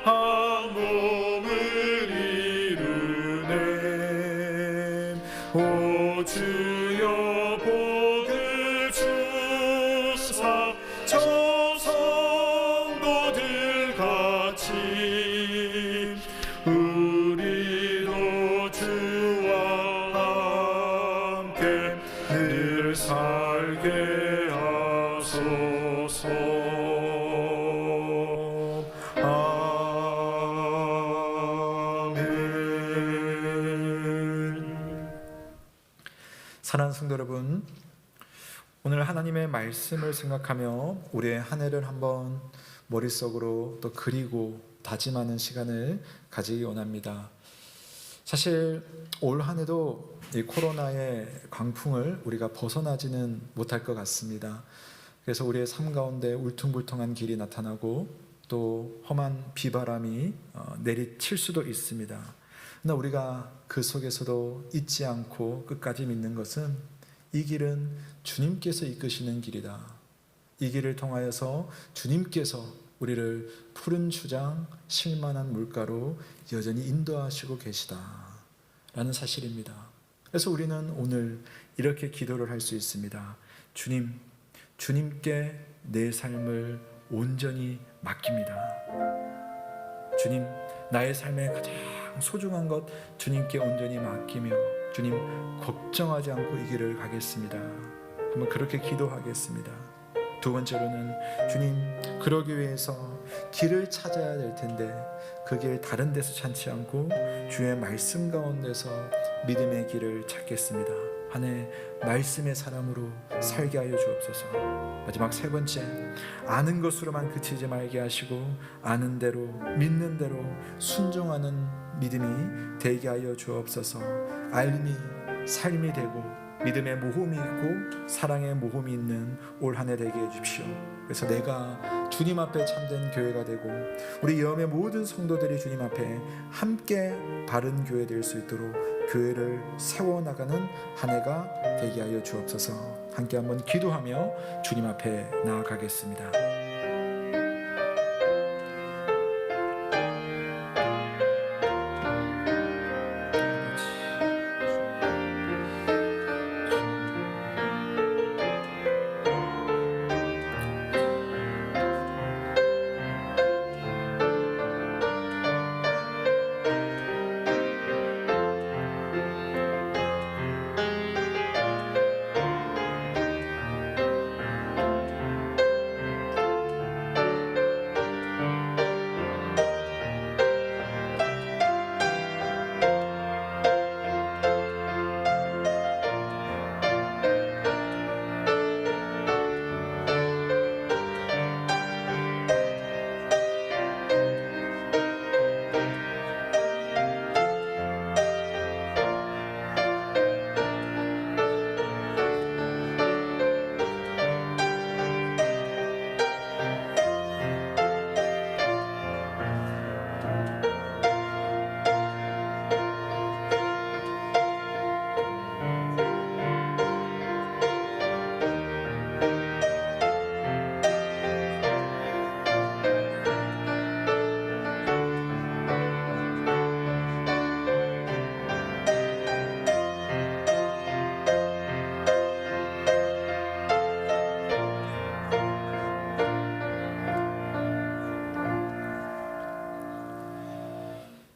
한 몸을 이루네. 오 주여 복을 주사 저 성도들 같이 우리도 주와 함께 늘 살게 하소서. 아멘. 사랑하는 성도 여러분, 오늘 하나님의 말씀을 생각하며 우리의 한 해를 한번 머릿속으로 또 그리고 다짐하는 시간을 가지기 원합니다. 사실 올 한 해도 이 코로나의 광풍을 우리가 벗어나지는 못할 것 같습니다. 그래서 우리의 삶 가운데 울퉁불퉁한 길이 나타나고 또 험한 비바람이 내리칠 수도 있습니다. 그러나 우리가 그 속에서도 잊지 않고 끝까지 믿는 것은 이 길은 주님께서 이끄시는 길이다. 이 길을 통하여서 주님께서 우리를 푸른 주장 실만한 물가로 여전히 인도하시고 계시다 라는 사실입니다. 그래서 우리는 오늘 이렇게 기도를 할 수 있습니다. 주님, 주님께 내 삶을 온전히 맡깁니다. 주님, 나의 삶의 가장 소중한 것 주님께 온전히 맡기며 주님 걱정하지 않고 이 길을 가겠습니다. 한번 그렇게 기도하겠습니다. 두 번째로는 주님, 그러기 위해서 길을 찾아야 될 텐데 그 길 다른 데서 찾지 않고 주의 말씀 가운데서 믿음의 길을 찾겠습니다. 한 해 말씀의 사람으로 살게 하여 주옵소서. 마지막 세 번째, 아는 것으로만 그치지 말게 하시고 아는 대로 믿는 대로 순종하는 믿음이 되게 하여 주옵소서. 알미 삶이 되고 믿음의 모험이 있고 사랑의 모험이 있는 올 한 해 되게 해주십시오. 그래서 내가 주님 앞에 참된 교회가 되고 우리 여험의 모든 성도들이 주님 앞에 함께 바른 교회 될 수 있도록 교회를 세워나가는 한 해가 되게 하여 주옵소서. 함께 한번 기도하며 주님 앞에 나아가겠습니다.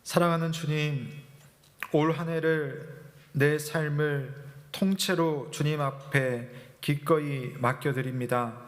사랑하는 주님, 올 한 해를 내 삶을 통째로 주님 앞에 기꺼이 맡겨드립니다.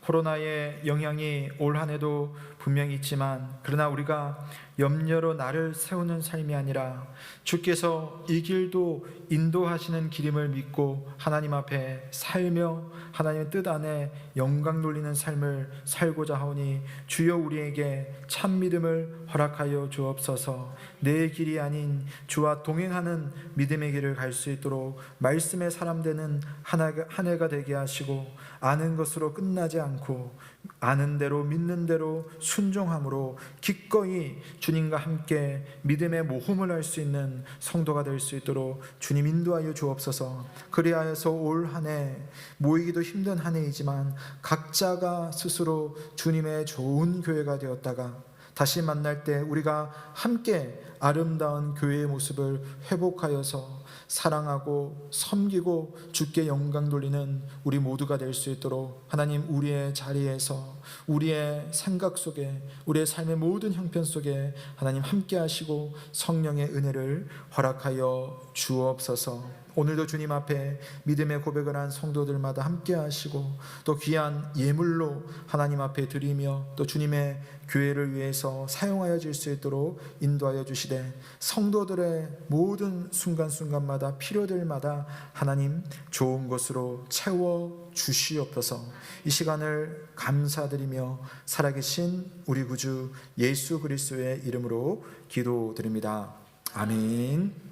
코로나의 영향이 올 한 해도 분명히 있지만 그러나 우리가 염려로 나를 세우는 삶이 아니라 주께서 이 길도 인도하시는 길임을 믿고 하나님 앞에 살며 하나님의 뜻 안에 영광 돌리는 삶을 살고자 하오니 주여 우리에게 참 믿음을 허락하여 주옵소서. 내 길이 아닌 주와 동행하는 믿음의 길을 갈 수 있도록 말씀의 사람 되는 한 해가 되게 하시고 아는 것으로 끝나지 않고 아는 대로 믿는 대로 순종함으로 기꺼이 주님과 함께 믿음의 모험을 할 수 있는 성도가 될 수 있도록 주님 인도하여 주옵소서. 그리하여서 올 한 해 모이기도 힘든 한 해이지만 각자가 스스로 주님의 좋은 교회가 되었다가 다시 만날 때 우리가 함께 아름다운 교회의 모습을 회복하여서 사랑하고 섬기고 주께 영광 돌리는 우리 모두가 될 수 있도록 하나님, 우리의 자리에서 우리의 생각 속에 우리의 삶의 모든 형편 속에 하나님 함께 하시고 성령의 은혜를 허락하여 주옵소서. 오늘도 주님 앞에 믿음의 고백을 한 성도들마다 함께 하시고 또 귀한 예물로 하나님 앞에 드리며 또 주님의 교회를 위해서 사용하여 질 수 있도록 인도하여 주시되 성도들의 모든 순간순간마다 필요들마다 하나님 좋은 것으로 채워 주시옵소서. 이 시간을 감사드리며 살아계신 우리 구주 예수 그리스도의 이름으로 기도드립니다. 아멘.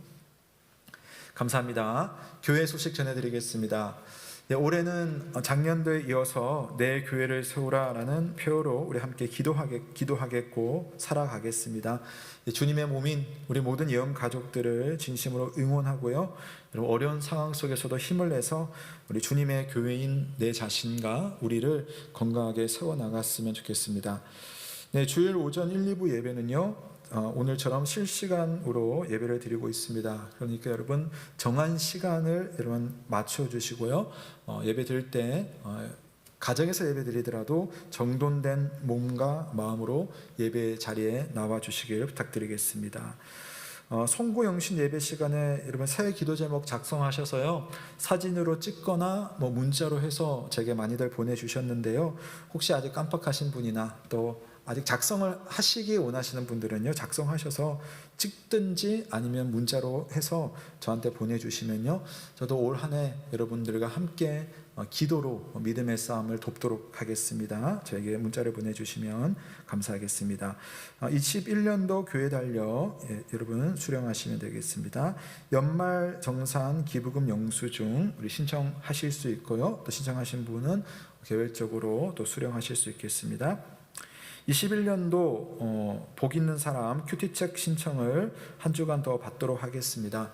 감사합니다. 교회 소식 전해드리겠습니다. 올해는 작년도에 이어서 내 교회를 세우라라는 표어로 우리 함께 기도하겠고 살아가겠습니다. 주님의 몸인 우리 모든 예언 가족들을 진심으로 응원하고요. 어려운 상황 속에서도 힘을 내서 우리 주님의 교회인 내 자신과 우리를 건강하게 세워나갔으면 좋겠습니다. 네, 주일 오전 1, 2부 예배는요, 오늘처럼 실시간으로 예배를 드리고 있습니다. 그러니까 여러분 정한 시간을 여러분 맞춰주시고요. 예배 드릴 때 가정에서 예배 드리더라도 정돈된 몸과 마음으로 예배 자리에 나와 주시길 부탁드리겠습니다. 송구영신 예배 시간에 여러분 새 기도 제목 작성하셔서요, 사진으로 찍거나 문자로 해서 제게 많이들 보내주셨는데요. 혹시 아직 깜빡하신 분이나 또 아직 작성을 하시기 원하시는 분들은요, 작성하셔서 찍든지 아니면 문자로 해서 저한테 보내주시면요, 저도 올 한 해 여러분들과 함께 기도로 믿음의 싸움을 돕도록 하겠습니다. 저에게 문자를 보내주시면 감사하겠습니다. 21년도 교회 달력 여러분 수령하시면 되겠습니다. 연말 정산 기부금 영수증 우리 신청하실 수 있고요, 또 신청하신 분은 개별적으로 또 수령하실 수 있겠습니다. 21년도 복 있는 사람 큐티책 신청을 한 주간 더 받도록 하겠습니다.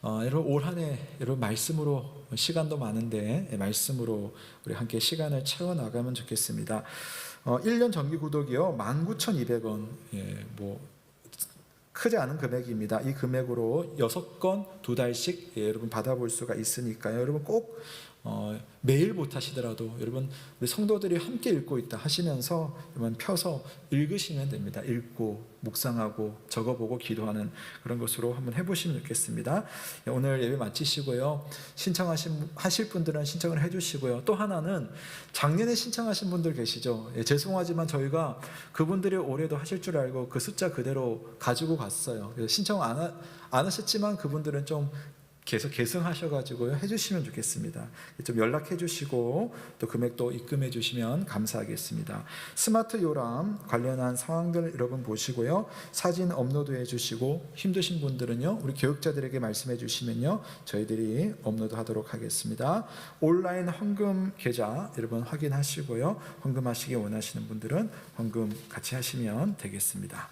여러분 올 한 해 여러분 말씀으로, 시간도 많은데 말씀으로 우리 함께 시간을 채워나가면 좋겠습니다. 1년 정기 구독이요 19,200원, 크지 않은 금액입니다. 이 금액으로 6건 2달씩 여러분 받아볼 수가 있으니까요. 여러분 꼭 매일 못하시더라도 여러분 우리 성도들이 함께 읽고 있다 하시면서 여러분 펴서 읽으시면 됩니다. 읽고 묵상하고 적어보고 기도하는 그런 것으로 한번 해보시면 좋겠습니다. 오늘 예배 마치시고요, 신청하실 분들은 신청을 해주시고요. 또 하나는 작년에 신청하신 분들 계시죠. 죄송하지만 저희가 그분들이 올해도 하실 줄 알고 그 숫자 그대로 가지고 갔어요. 그래서 신청 안 하셨지만 그분들은 좀 계속 계승하셔가지고요 해주시면 좋겠습니다. 좀 연락해 주시고 또 금액도 입금해 주시면 감사하겠습니다. 스마트 요람 관련한 상황들 여러분 보시고요, 사진 업로드해 주시고 힘드신 분들은요 우리 교육자들에게 말씀해 주시면요 저희들이 업로드 하도록 하겠습니다. 온라인 헌금 계좌 여러분 확인하시고요, 헌금하시기 원하시는 분들은 헌금 같이 하시면 되겠습니다.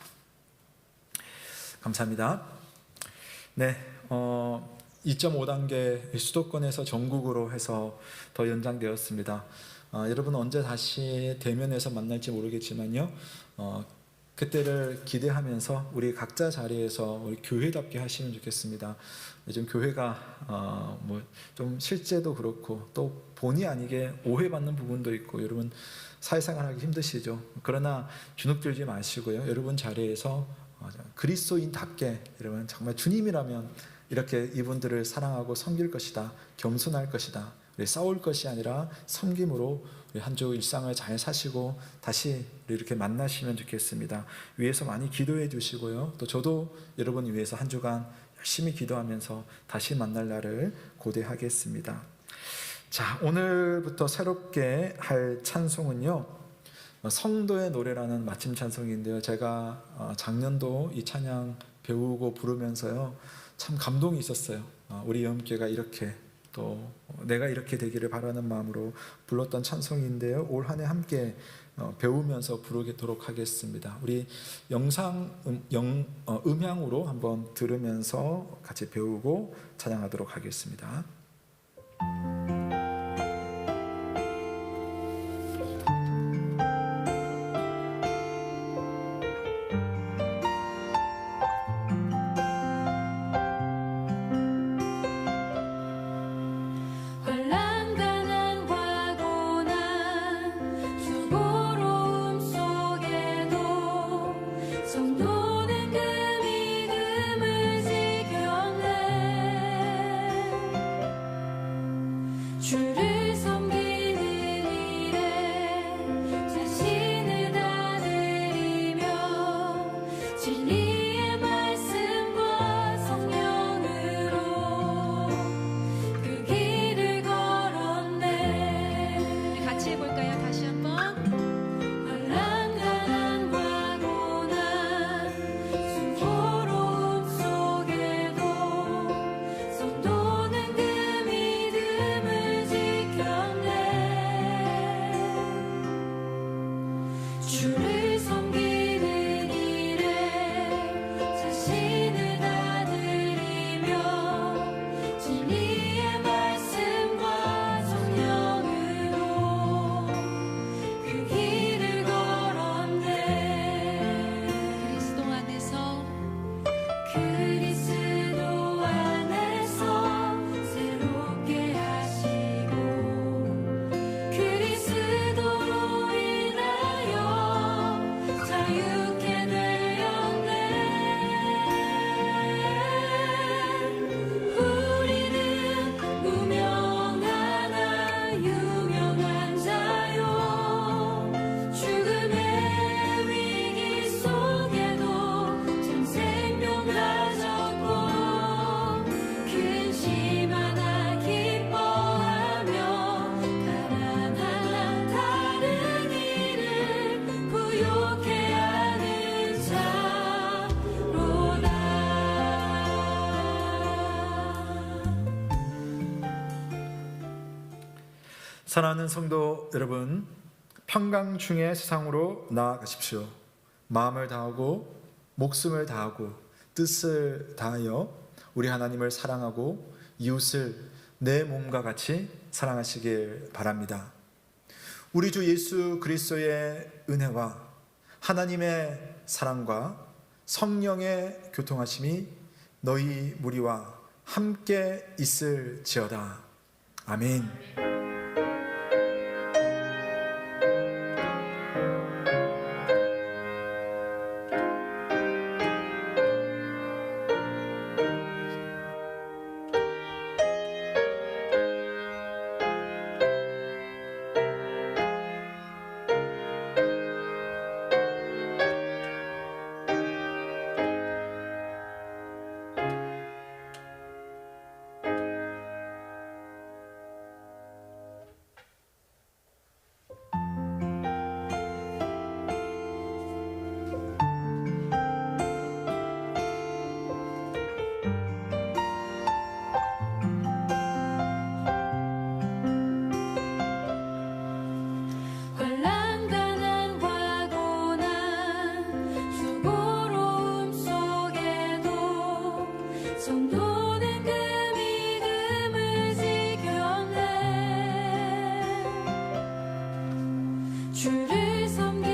감사합니다. 네, 2.5단계 수도권에서 전국으로 해서 더 연장되었습니다. 여러분 언제 다시 대면에서 만날지 모르겠지만요, 그때를 기대하면서 우리 각자 자리에서 우리 교회답게 하시면 좋겠습니다. 요즘 교회가 좀 실제도 그렇고 또 본의 아니게 오해받는 부분도 있고 여러분 사회생활하기 힘드시죠. 그러나 주눅들지 마시고요, 여러분 자리에서 그리스도인답게 여러분 정말 주님이라면 이렇게 이분들을 사랑하고 섬길 것이다, 겸손할 것이다, 우리 싸울 것이 아니라 섬김으로 우리 한 주 일상을 잘 사시고 다시 이렇게 만나시면 좋겠습니다. 위에서 많이 기도해 주시고요, 또 저도 여러분 위해서 한 주간 열심히 기도하면서 다시 만날 날을 고대하겠습니다. 자, 오늘부터 새롭게 할 찬송은요, 성도의 노래라는 마침 찬송인데요, 제가 작년도 이 찬양 배우고 부르면서요 참 감동이 있었어요. 우리 예언교회가 이렇게 또 내가 이렇게 되기를 바라는 마음으로 불렀던 찬송인데요. 올 한 해 함께 배우면서 부르도록 하겠습니다. 우리 음향으로 한번 들으면서 같이 배우고 찬양하도록 하겠습니다. 사랑하는 성도 여러분, 평강 중에 세상으로 나아가십시오. 마음을 다하고 목숨을 다하고 뜻을 다하여 우리 하나님을 사랑하고 이웃을 내 몸과 같이 사랑하시길 바랍니다. 우리 주 예수 그리스도의 은혜와 하나님의 사랑과 성령의 교통하심이 너희 무리와 함께 있을지어다. 아멘. 주를 섬기